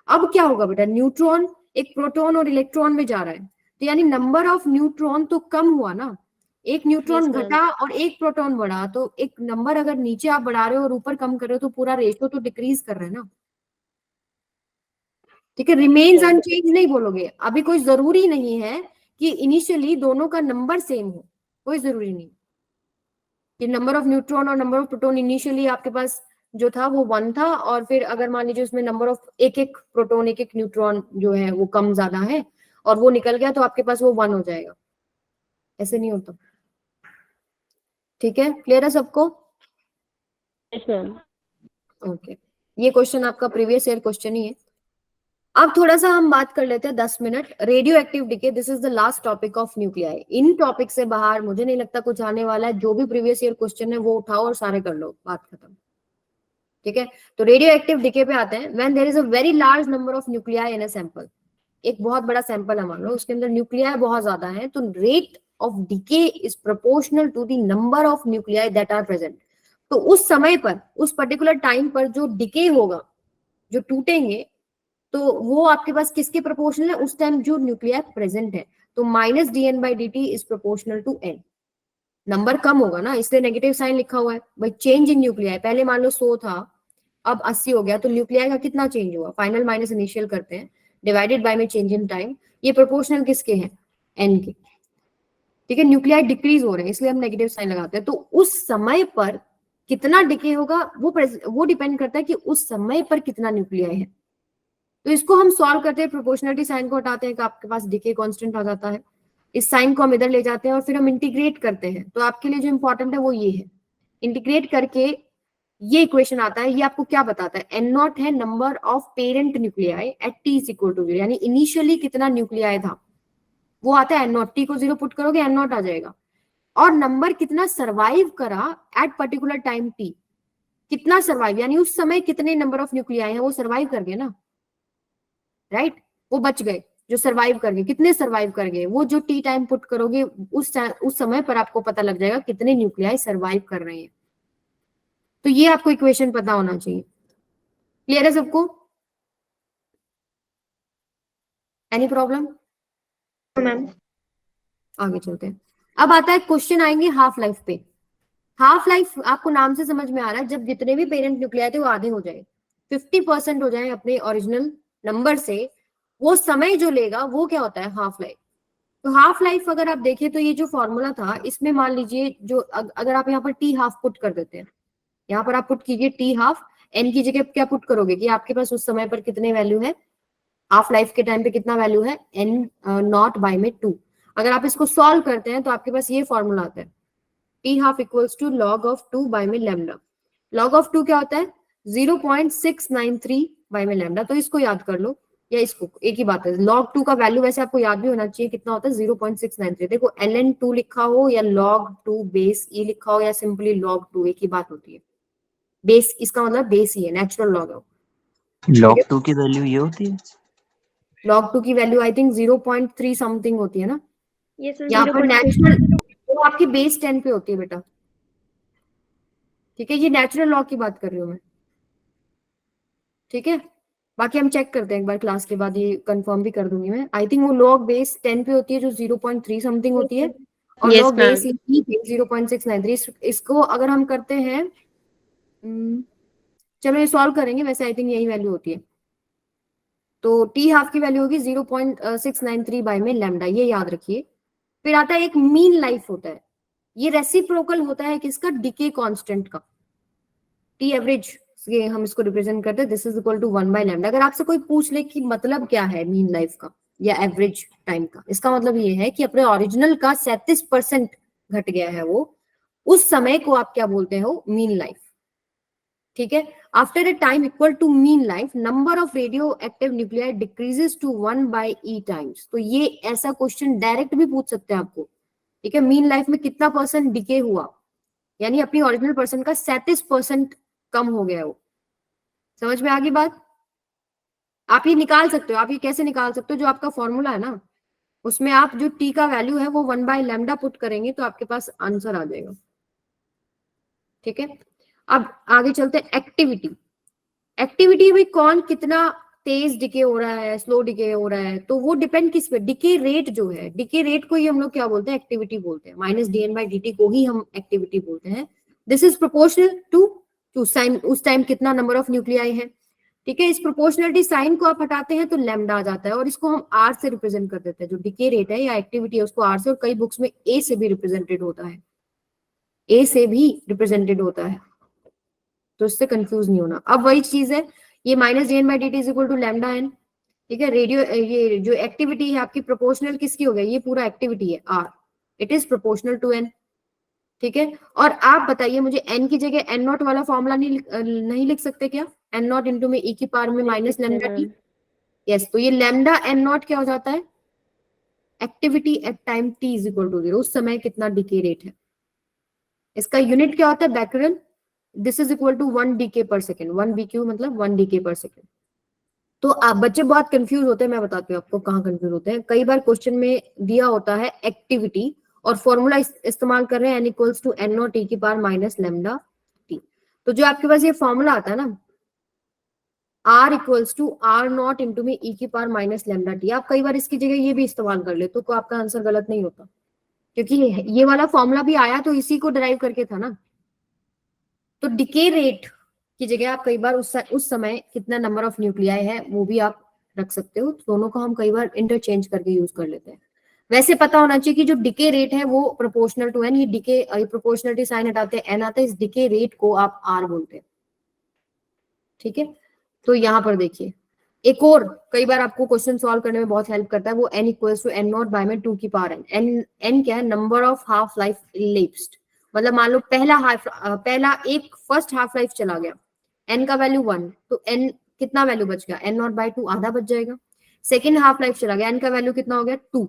अब क्या होगा बेटा, न्यूट्रॉन एक प्रोटॉन और इलेक्ट्रॉन में जा रहा है, तो यानी नंबर ऑफ न्यूट्रॉन तो कम हुआ ना, एक न्यूट्रॉन Yes, ma'am. घटा और एक प्रोटॉन बढ़ा, तो एक नंबर अगर नीचे आप बढ़ा रहे हो और ऊपर कम कर रहे हो तो पूरा रेशियो तो डिक्रीज कर रहे हैं ना। ठीक है, रिमेन्स अनचेंज नहीं बोलोगे, अभी कोई जरूरी नहीं है कि इनिशियली दोनों का नंबर सेम हो, कोई जरूरी नहीं कि नंबर ऑफ न्यूट्रॉन और नंबर ऑफ प्रोटॉन इनिशियली आपके पास जो था वो 1 था, और फिर अगर मान लीजिए उसमें नंबर ऑफ एक एक प्रोटॉन एक एक न्यूट्रॉन जो है वो कम ज्यादा है और वो निकल गया तो आपके पास वो 1 हो जाएगा, ऐसे नहीं होता। ठीक है, क्लियर है सबको? Yes ma'am. ओके, ये क्वेश्चन आपका प्रीवियस ईयर क्वेश्चन ही है। अब थोड़ा सा हम बात कर लेते हैं 10 minute radio active decay. This is the last topic of nuclei. In topic से बाहर मुझे नहीं लगता कुछ आने वाला है। जो भी प्रीवियस ईयर क्वेश्चन है वो उठाओ और सारे कर लो, बात खत्म। ठीक है, तो रेडियो एक्टिव डिके पे आते हैं। When there is a very large number of nuclei in a sample, एक बहुत बड़ा सैंपल है मान लो, उसके अंदर न्यूक्लियाई बहुत ज्यादा है, तो rate of decay is proportional to the number of nuclei that are present. तो उस समय पर, उस पर्टिकुलर टाइम पर जो डिके होगा, जो टूटेंगे, तो वो आपके पास किसके प्रोपोर्शनल है, उस टाइम जो न्यूक्लियाई प्रेजेंट है। तो minus dn/dt is proportional to n। Number कम होगा ना, इसलिए नेगेटिव साइन लिखा हुआ है भाई। चेंज इन न्यूक्लियाई, पहले मान लो 100 था, अब 80 हो गया, तो न्यूक्लियाई का कितना चेंज हुआ, फाइनल माइनस इनिशियल करते हैं, डिवाइडेड बाय में चेंज इन टाइम। ये प्रोपोर्शनल किसके हैं, n के। ठीक है, न्यूक्लियाई डिक्रीज हो रहे हैं इसलिए हम नेगेटिव साइन लगाते हैं। तो उस समय पर कितना डिके होगा वो डिपेंड करता है कि उस समय पर कितना न्यूक्लियाई है। तो इसको हम सॉल्व करते हैं, प्रोपोर्शनलिटी साइन को हटाते हैं, तो आपके पास डिके कांस्टेंट आ जाता है। इस साइन को हम इधर ले जाते हैं और फिर हम इंटीग्रेट करते हैं। तो आपके लिए जो इंपॉर्टेंट है वो ये है, इंटीग्रेट करके ये इक्वेशन आता है। ये आपको क्या बताता है, एन नॉट है number of parent nuclei at T is equal to 0, यानी इनिशियली कितना न्यूक्लियाई था वो आता है एन नॉट। टी को 0 पुट करोगे एन नॉट आ जाएगा। और नंबर कितना सर्वाइव करा एट पर्टिकुलर टाइम टी, कितना सर्वाइव, यानी उस समय कितने नंबर ऑफ न्यूक्लियाई है वो सर्वाइव कर गए ना, राइट, वो बच गए जो सर्वाइव कर गए। कितने सर्वाइव कर गए, वो जो टी टाइम पुट करोगे उस समय पर आपको पता लग जाएगा कितने न्यूक्लियाई सर्वाइव कर रहे हैं। तो ये आपको इक्वेशन पता होना चाहिए। क्लियर है सबको, एनी प्रॉब्लम? मैम आगे चलते हैं। अब आता है क्वेश्चन आएंगे हाफ लाइफ पे। हाफ लाइफ आपको नाम से समझ में आ रहा है, जब जितने भी पेरेंट न्यूक्लियाई थे वो आधे हो जाए, 50% हो जाए अपने ओरिजिनल नंबर से, वो समय जो लेगा वो क्या होता है, हाफ लाइफ। तो हाफ लाइफ अगर आप देखें तो ये जो फॉर्मूला था इसमें मान लीजिए जो अगर आप यहाँ पर टी हाफ पुट कर देते हैं, यहाँ पर आप पुट कीजिए टी हाफ, एन की जगह क्या पुट करोगे कि आपके पास उस समय पर कितने वैल्यू है, हाफ लाइफ के टाइम पे कितना वैल्यू है, एन नॉट बाय में 2। अगर आप इसको सॉल्व करते हैं तो आपके पास ये फॉर्मूला आता है, T half equals to log of 2 by में लैम्डा। लॉग ऑफ 2 क्या होता है, 0.693 बाय में लैम्डा। तो इसको याद कर लो, या इसको, एक ही बात है। लॉग 2 का वैल्यू वैसे आपको याद भी होना चाहिए, कितना होता है 0.693। देखो ln2 लिखा हो या log 2 बेस ई लिखा हो या सिंपली log 2, एक ही बात होती है। बेस इसका मतलब बेस ही है, नेचुरल लॉग है। log 2 की वैल्यू ये होती है? log 2 की वैल्यू आई थिंक 0.3 समथिंग होती है ना, ये सर यहाँ पर 0.6 नेचुरल वो आपकी बेस 10 पे होती है बेटा। ठीक है, ये नेचुरल लॉग की बात कर रही हूँ मैं। ठीक है, बाकी हम चेक करते हैं एक बार क्लास के बाद, ये कंफर्म भी कर दूंगी मैं। आई थिंक वो लॉग बेस 10 पे होती है जो 0.3 समथिंग होती है, और Yes, लॉग ma'am. बेस 0.693। इसको अगर हम करते हैं, चलो ये सॉल्व करेंगे, वैसे आई थिंक यही वैल्यू होती है। तो टी हाफ की वैल्यू होगी 0.693 बाय में लैम्डा, ये याद रखिए। फिर आता है एक मीन लाइफ होता है, ये रेसिप्रोकल होता है किसका, डिके कांस्टेंट का। टी एवरेज ये हम इसको रिप्रेजेंट करते हैं, this is equal to 1 by lambda. अगर आपसे कोई पूछ ले कि मतलब क्या है मीन लाइफ का या एवरेज टाइम का, इसका मतलब ये है कि अपने ओरिजिनल का 37% घट गया है वो, उस समय को आप क्या बोलते हो, मीन लाइफ। ठीक है, after a time equal to mean life number of radioactive nuclei decreases to 1 by e times. तो ये ऐसा क्वेश्चन डायरेक्ट भी पूछ सकते हैं आपको। ठीक है, मीन लाइफ में कितना परसेंट डिके हुआ, यानी अपनी ओरिजिनल पर्सन का 37% कम हो गया वो। समझ में आ गई बात? आप ये निकाल सकते हो, आप ये कैसे निकाल सकते हो, जो आपका फॉर्मूला है ना उसमें आप जो टी का वैल्यू है वो 1 बाय लैम्डा पुट करेंगे तो आपके पास आंसर आ जाएगा। ठीक है, अब आगे चलते हैं एक्टिविटी। एक्टिविटी में कौन कितना तेज डिके हो रहा है, स्लो डिके हो रहा है, तो वो डिपेंड किस पे, डिके रेट जो है, डिके रेट को ही हम लोग क्या बोलते हैं, एक्टिविटी बोलते हैं। माइनस dn/dt को ही हम एक्टिविटी बोलते हैं। दिस इज प्रोपोर्शनल टू उस टाइम कितना नंबर ऑफ न्यूक्लियाई है। ठीक है, इस प्रोपोर्शनलिटी साइन को आप हटाते हैं तो लैम्डा आ जाता है, और इसको हम आर से रिप्रेजेंट कर देते हैं। जो डिके रेट है या एक्टिविटी है उसको आर से, और कई बुक्स में ए से भी रिप्रेजेंटेड होता है, ए से भी रिप्रेजेंटेड होता है, तो इससे कंफ्यूज नहीं होना। अब वही चीज है, ये minus dn/dt is equal to lambda n. ठीक है, रेडियो ये जो एक्टिविटी है आपकी प्रोपोर्शनल किसकी हो गई, ये पूरा एक्टिविटी है R, it is proportional to n. ठीक है, और आप बताइए मुझे एन की जगह एन नॉट वाला फॉर्मूला नहीं लिख सकते क्या, एन नॉट इंटू में ई की पावर में माइनस लैम्डा टी, यस, तो ये लैम्डा एन नॉट क्या हो जाता है, activity at time t is equal to 0, उस समय कितना डिके रेट है। इसका यूनिट क्या होता है, becquerel, this is equal to 1 decay पर सेकेंड, 1 BQ मतलब 1 डीके पर सेकेंड। तो आप बच्चे बहुत कंफ्यूज होते हैं, मैं बताती हूँ आपको कहाँ कंफ्यूज होते हैं। कई बार क्वेश्चन में दिया होता है एक्टिविटी और फॉर्मूला इस्तेमाल कर रहे हैं n equals to n naught e की पावर माइनस लैम्डा t। तो जो आपके पास ये फॉर्मूला आता है ना, r equals to r not into में e की पावर माइनस लैम्डा t, आप कई बार इसकी जगह ये भी इस्तेमाल कर ले तो आपका आंसर गलत नहीं होता, क्योंकि ये वाला फॉर्मूला भी आया तो इसी को डिराइव करके था ना। तो डिके रेट की जगह आप कई बार उस समय कितना नंबर ऑफ न्यूक्लियाई है वो भी आप रख सकते हो। दोनों को हम कई बार इंटरचेंज करके यूज कर लेते हैं। वैसे पता होना चाहिए कि जो डिके रेट है वो प्रोपोर्शनल टू एन, ये डिके प्रोपोर्शनलिटी साइन हटाते हैं एन आता है, इस डिके रेट को आप आर बोलते हैं, ठीक है। तो यहाँ पर देखिए एक और कई बार आपको क्वेश्चन सॉल्व करने में बहुत हेल्प करता है, वो n equals to n not by में 2 की पावर n। n क्या है, number of half life elapsed, मतलब मान लो पहला एक फर्स्ट हाफ लाइफ चला गया, n का वैल्यू 1, तो n कितना वैल्यू बच गया, n नॉट बाय 2 आधा बच जाएगा। सेकेंड हाफ लाइफ चला गया, n का वैल्यू कितना हो गया 2,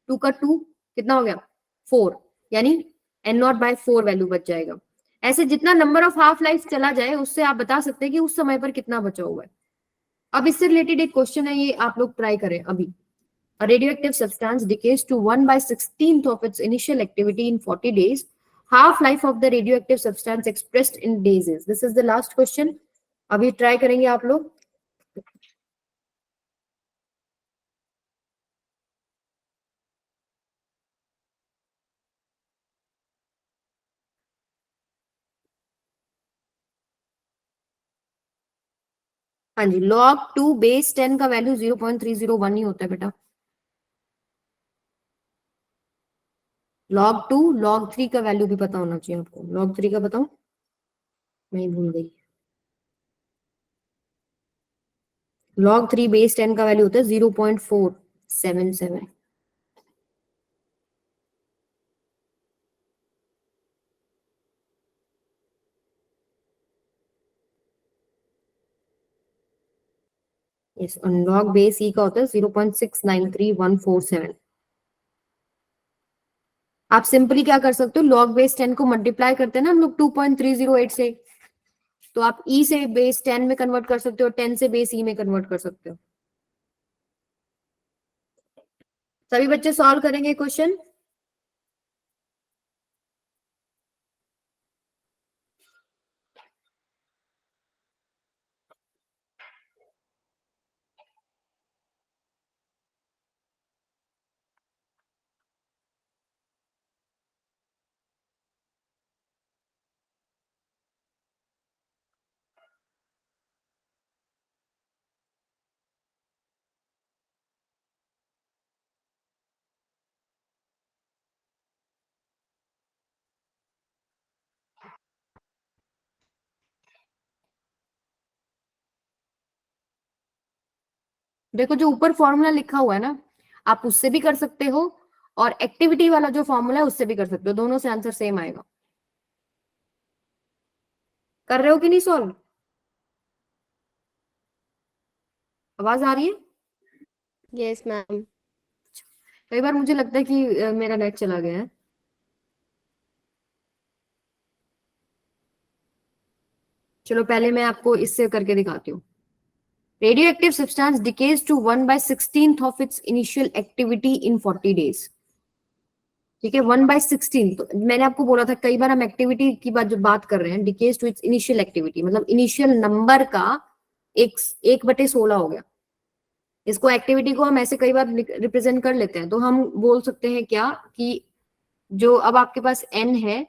2 का 2 कितना हो गया 4, यानी n नॉट बाय 4 वैल्यू बच जाएगा। ऐसे जितना नंबर ऑफ हाफ लाइफ चला जाए उससे आप बता सकते हैं कि उस समय पर कितना बचा हुआ है। अब इससे रिलेटेड एक क्वेश्चन है, ये आप लोग ट्राई करें अभी। A radioactive substance decays to 1/16th of its initial activity in 40 days. Half life of the radioactive substance expressed in days is. This is the last question. अभी ट्राई करेंगे आप लोग। हाँ जी, log 2 बेस 10 का value 0.301 ही होता है बेटा। log 2 log 3 का वैल्यू भी पता होना चाहिए आपको। log 3 का बताऊं, मैं भूल गई। log 3 बेस 10 का वैल्यू होता है 0.477। यस, और log बेस ई का होता है 0.693147। आप सिंपली क्या कर सकते हो, log बेस 10 को मल्टीप्लाई करते हैं ना हम लोग 2.308 से, तो आप ई से बेस 10 में कन्वर्ट कर सकते हो, 10 से बेस ई में कन्वर्ट कर सकते हो। सभी बच्चे सॉल्व करेंगे क्वेश्चन। देखो जो ऊपर फॉर्मूला लिखा हुआ है ना, आप उससे भी कर सकते हो और एक्टिविटी वाला जो फॉर्मूला है उससे भी कर सकते हो, दोनों से आंसर सेम आएगा। कर रहे हो कि नहीं सॉल्व, आवाज आ रही है? Yes ma'am. कई बार मुझे लगता है कि मेरा नेट चला गया है। चलो पहले मैं आपको इससे करके दिखाती हूँ। Radioactive substance decays to 1/16th of its initial activity in 40 days. ठीक है, 1/16। तो मैंने आपको बोला था कई बार हम एक्टिविटी की जो बात कर रहे हैं, decays to its initial activity मतलब इनिशियल नंबर का 1/16 हो गया। इसको एक्टिविटी को हम ऐसे कई बार रिप्रेजेंट कर लेते हैं, तो हम बोल सकते हैं क्या कि जो अब आपके पास n है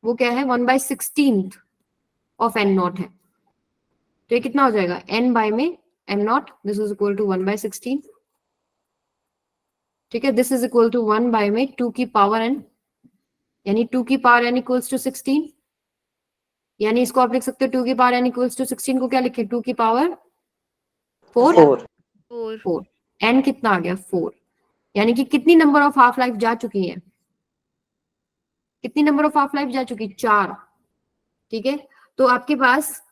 वो क्या है, 1/16 ऑफ n नॉट है। तो ये कितना हो जाएगा, n बाय में m naught, this is equal to 1/16। ठीक है, this is equal to 1 by में 2 की पावर n, यानी 2 की पावर n इक्वल्स टू 16। यानी इसको आप लिख सकते हो 2 की पावर n इक्वल्स टू 16 को क्या लिखे, 2 की पावर 4। 4 n कितना आ गया 4, यानी कि कितनी नंबर ऑफ हाफ लाइफ जा चुकी है, कितनी नंबर ऑफ हाफ लाइफ जा चुकी, 4। ठीक है, तो आपके पास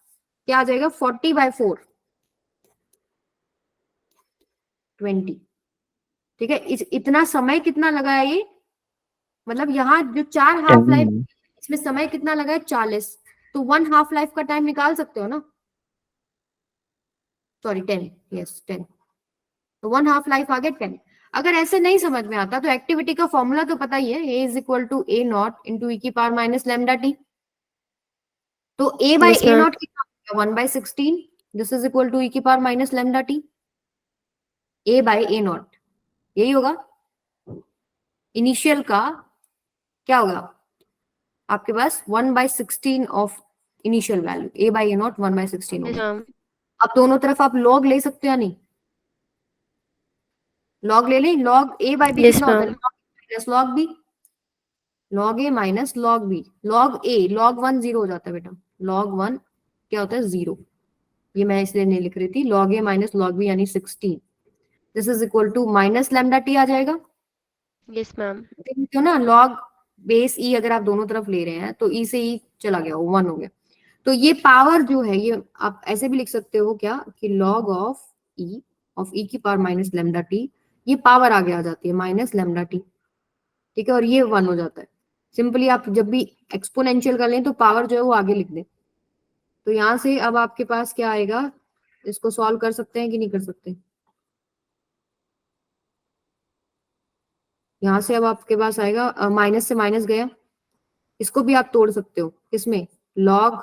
क्या आ जाएगा 40/4। 20। ठीक है, इतना समय कितना लगा है ये, मतलब यहाँ जो 4 हाफ लाइफ, इसमें समय कितना लगा है 40, तो 1 हाफ लाइफ का टाइम निकाल सकते हो ना, सॉरी 10, यस 10, तो 1 हाफ लाइफ आ गया 10। अगर ऐसे नहीं समझ में आता तो एक्टिविटी का फॉर्मूला तो पता ही है, a is equal to a nought into e की पावर माइनस लैम्डा टी। तो a by Yes, a ma'am. Nought कितना, 1/16, this is equal to e की power minus lambda t, a by a nought, यही होगा initial का, क्या होगा आपके पास 1/16 of initial value, a by a nought 1/16 Yes, होगा। ma'am. अब दोनों तरफ आप लॉग ले सकते हो या नहीं, लॉग ले लें, log a by b Yes, कितना होता है, ma'am. Minus log b, log a minus log b, log a log 1 0 हो जाता है बेटा, लॉग 1 क्या होता है 0, ये मैं इसलिए नहीं लिख रही थी, log a minus log b यानी 16, this is equal to minus lambda t आ जाएगा, Yes, ma'am. क्यों ना, लॉग बेस ई अगर आप दोनों तरफ ले रहे हैं तो ई से ई चला गया, 1 हो गया। तो ये पावर जो है, ये आप ऐसे भी लिख सकते हो क्या कि log ऑफ ई की पावर माइनस लैम्डा टी, ये पावर आगे आ जाती है माइनस लैम्डा टी, ठीक है, और ये 1 हो जाता है। सिंपली आप जब भी एक्सपोनेंशियल कर लें तो पावर जो है वो आगे लिख दें। तो यहाँ से अब आपके पास क्या आएगा, इसको सॉल्व कर सकते हैं कि नहीं कर सकते, यहाँ से अब आपके पास आएगा, माइनस से माइनस गया, इसको भी आप तोड़ सकते हो, इसमें log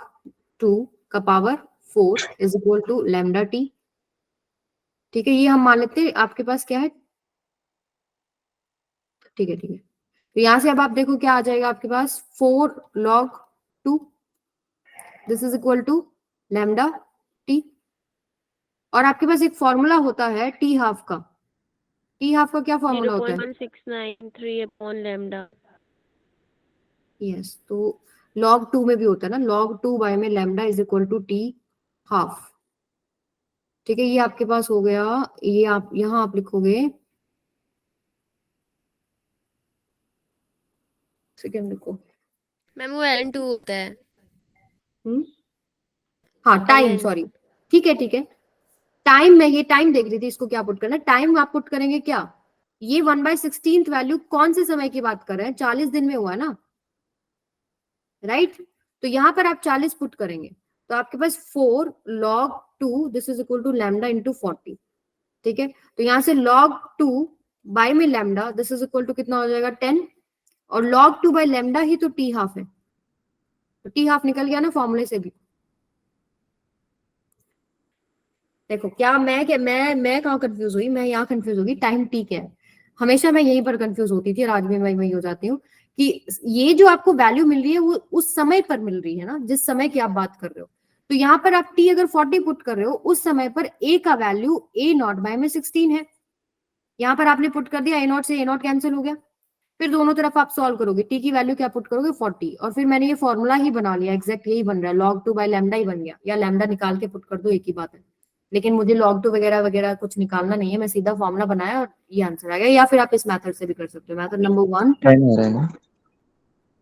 2 का power 4 is equal to lambda t, ठीक है, ये हम मान लेते हैं आपके पास क्या है, ठीक है ठीक है। तो यहां से अब आप देखो क्या आ जाएगा आपके पास, 4 log 2, this is equal to lambda t, और आपके पास एक फॉर्मूला होता है टी हाफ का, टी हाफ का क्या फॉर्मूला होता है, 0.1693 अपॉन लैम्डा। यस, तो log 2 में भी होता है ना, log 2 बाय में lambda is equal to t half, ठीक है, ये आपके पास हो गया, ये आप यहां आप लिखोगे, सेकंड लिखो, मैम वो N2 होता है। हाँ टाइम, IN. सॉरी, ठीक है ठीक है, टाइम में ये टाइम देख रही थी, इसको क्या पुट करना है, टाइम आप पुट करेंगे क्या, ये 1/16 वैल्यू कौन से समय की बात कर रहे हैं, 40 दिन में हुआ ना, राइट, तो यहां पर आप 40 पुट करेंगे, तो आपके पास 4 log 2 this is equal to lambda into 40, ठीक है, तो यहां से log 2 बाय में lambda this is equal to कितना हो जाएगा 10, और log 2 बाय लैम्डा ही तो टी हाफ है, तो टी हाफ निकल गया ना फॉर्मूले से भी। देखो क्या मैं कहाँ कंफ्यूज हुई, मैं यहाँ कंफ्यूज होगी, टाइम टी क्या है, हमेशा मैं यहीं पर कंफ्यूज होती थी और आज भी मैं वही हो जाती हूँ कि ये जो आपको वैल्यू मिल रही है वो उस समय पर मिल रही है ना, जिस समय की आप बात कर रहे हो, तो यहाँ पर आप टी अगर 40 पुट कर रहे हो, उस समय पर ए का वैल्यू ए नॉट बाय में 16 है, यहाँ पर आपने पुट कर दिया, ए नॉट से ए नॉट कैंसिल हो गया, फिर दोनों तरफ आप सॉल्व करोगे, टी की वैल्यू क्या पुट करोगे 40, और फिर मैंने ये फॉर्मूला ही बना लिया, एग्जैक्ट यही बन रहा है, log 2 बाय लैम्डा ही बन गया, या लैम्डा निकाल के पुट कर दो, एक ही बात है, लेकिन मुझे log 2 वगैरह वगैरह कुछ निकालना नहीं है, मैं सीधा फॉर्मूला बनाया और ये आंसर आ गया, या फिर आप इस मेथड से भी कर सकते हो, मेथड नंबर 1, 10 आ रहा है ना,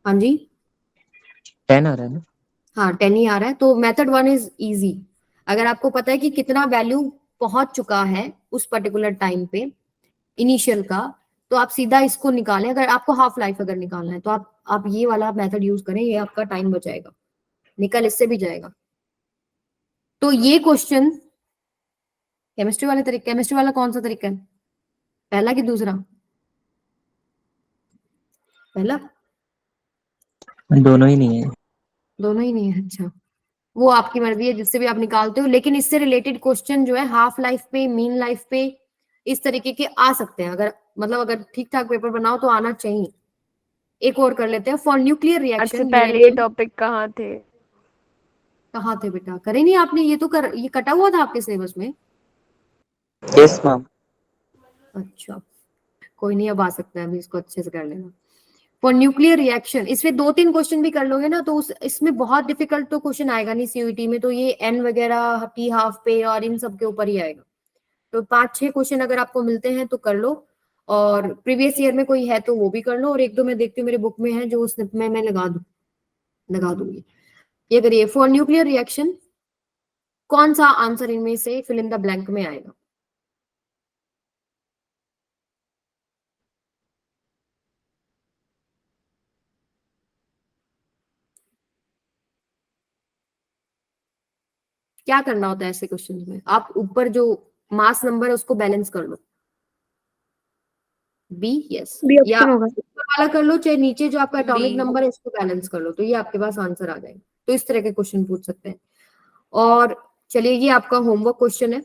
हाँ जी 10 आ रहा है ना, हाँ 10 ही आ रहा है, तो मेथड 1 इज इजी, अगर आपको पता है कि कितना वैल्यू पहुंच चुका है उस पर्टिकुलर टाइम पे इनिशियल का, तो आप सीधा इसको निकालें, अगर आपको हाफ लाइफ अगर निकालना है तो आप ये वाला मेथड यूज करें, ये आपका टाइम बचाएगा, निकल इससे भी जाएगा। तो ये क्वेश्चन केमिस्ट्री वाले तरीके, केमिस्ट्री वाला कौन सा तरीका है, पहला कि दूसरा, पहला, दोनों ही नहीं है। दोनों ही नहीं है, अच्छा वो आपकी मर्जी है जिससे भी आप निकालते हो, लेकिन इससे रिलेटेड क्वेश्चन जो है हाफ लाइफ पे, मीन लाइफ पे, इस तरीके के आ सकते हैं, अगर मतलब अगर ठीक ठाक पेपर बनाओ तो आना चाहिए। एक और कर लेते हैं, फॉर न्यूक्लियर आज से रिएक्शन, पहले ये टॉपिक कहाँ थे? कहाँ थे बेटा, करे नहीं आपने, ये तो कर, ये कटा हुआ था आपके सिलेबस में, यस मैम। अच्छा कोई नहीं, अब आ सकता है, अभी इसको अच्छे से कर लेना। फॉर न्यूक्लियर रिएक्शन, इसमें 2-3 क्वेश्चन भी कर लोगे ना तो इसमें बहुत डिफिकल्ट तो क्वेश्चन आएगा नहीं सीयूईटी में, तो ये एन वगैरह टी हाफ पे और इन सब के ऊपर ही आएगा, तो 5-6 क्वेश्चन अगर आपको मिलते हैं तो कर लो, और प्रीवियस ईयर में कोई है तो वो भी कर लो, और 1-2 मैं देखती हूँ मेरे बुक में है जो स्निप में मैं लगा दूंगी। ये करिए, फॉर न्यूक्लियर रिएक्शन कौन सा आंसर इनमें से फिल इन द ब्लैंक में आएगा, क्या करना होता है ऐसे क्वेश्चन में? आप ऊपर जो मास नंबर है उसको बैलेंस कर लो। बी, यस, बी या ऑप्शन होगा। ऊपर वाला कर लो, चाहे नीचे जो आपका एटॉमिक B। नंबर है उसको बैलेंस कर लो, तो ये आपके पास आंसर आ जाएगा। तो इस तरह के क्वेश्चन पूछ सकते हैं। और चलिए, ये आपका होमवर्क क्वेश्चन है।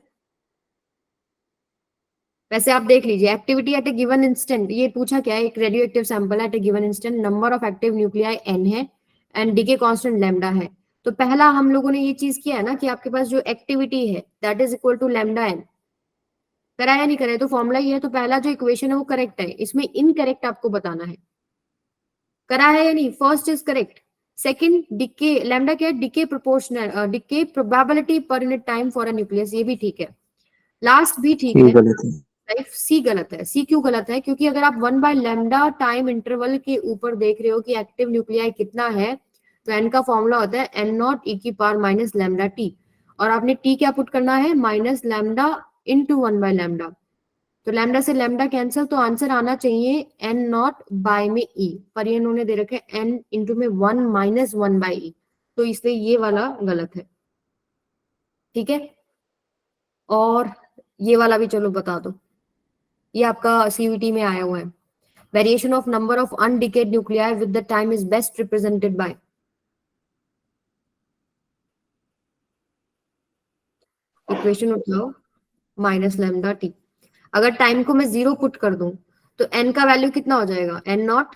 वैसे आप देख लीजिए, एक्टिविटी एट ए गिवन इंस्टेंट, ये पूछा क्या है? एक radio active sample at A given instant, number of active nuclei n है एंड डीके कांस्टेंट लैम्डा है। तो पहला हम लोगों ने ये चीज किया है ना कि आपके पास जो एक्टिविटी है that is equal to lambda n। कराया नहीं कराया तो फॉर्मूला ये है, तो पहला जो इक्वेशन है वो करेक्ट है, इसमें इनकरेक्ट आपको बताना है। करा है या नहीं? First is correct. Second, decay lambda क्या है? Decay proportional, decay probability per unit time for a nucleus, ये भी ठीक है। लास्ट भी ठीक ये है। गलत है। सी गलत है। सी क्यों गलत है? क्योंकि अगर आप 1/लैम्डा टाइम इंटरवल के ऊपर देख रहे हो कि एक्टिव न्यूक्लियाई कितना है, तो एन का फॉर्मूला होता है एन नॉट ई की पावर माइनस लैम्डा टी, और आपने टी क्या पुट करना है? माइनस लैम्डा इंटू 1/लैम्डा। तो लैम्डा से लैम्डा कैंसिल, तो आंसर आना चाहिए एन नॉट बाय में ई, पर ये इन्होंने दे रखे एन इंटू में 1 माइनस 1/e, तो इसलिए ये वाला गलत है। ठीक है, और ये वाला भी चलो बता दो, ये आपका सीयूटी में आया हुआ है। Variation of number of undecayed nuclei with the time is best represented by. Equation उठाओ, माइनस लैम्डा टी। अगर टाइम को मैं 0 पुट कर दूं तो n का वैल्यू कितना हो जाएगा? n not.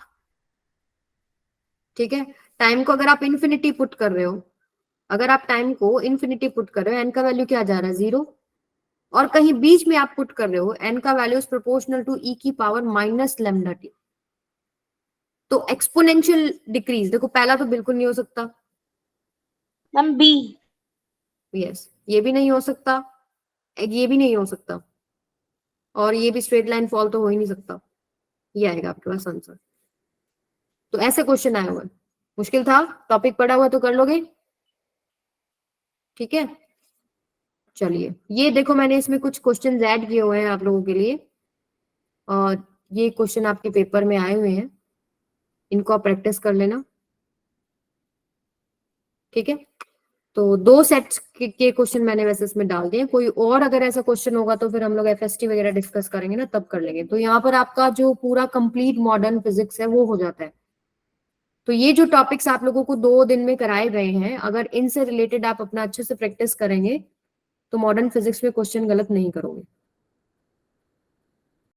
ठीक है, टाइम को अगर आप इन्फिनिटी पुट कर रहे हो, अगर आप टाइम को इन्फिनिटी पुट कर रहे हो, n का वैल्यू क्या जा रहा है? 0। और कहीं बीच में आप पुट कर रहे हो n का value is proportional to e की पावर माइनस लैम्डा टी, तो एक्सपोनेंशियल डिक्रीज। देखो पहला तो बिल्कुल नहीं हो सकता, मैम बी। यस, ये भी नहीं हो सकता, ये भी नहीं हो सकता, और ये भी स्ट्रेट लाइन फॉल तो हो ही नहीं सकता। ये आएगा आपके पास आंसर। तो ऐसे क्वेश्चन आए हुए, मुश्किल था, टॉपिक पढ़ा हुआ तो कर लोगे। ठीक है, चलिए, ये देखो मैंने इसमें कुछ क्वेश्चन ऐड किए हुए हैं आप लोगों के लिए, और ये क्वेश्चन आपके पेपर में आए हुए हैं, इनको आप प्रैक्टिस कर लेना। ठीक है, तो 2 सेट्स के क्वेश्चन मैंने वैसे इसमें डाल दिए। कोई और अगर ऐसा क्वेश्चन होगा तो फिर हम लोग एफएसटी वगैरह डिस्कस करेंगे ना, तब कर लेंगे। तो यहाँ पर आपका जो पूरा कंप्लीट मॉडर्न फिजिक्स है वो हो जाता है। तो ये जो टॉपिक्स आप लोगों को 2 दिन में कराए गए हैं, अगर इनसे रिलेटेड आप अपना अच्छे से प्रैक्टिस करेंगे तो मॉडर्न फिजिक्स में क्वेश्चन गलत नहीं करोगे।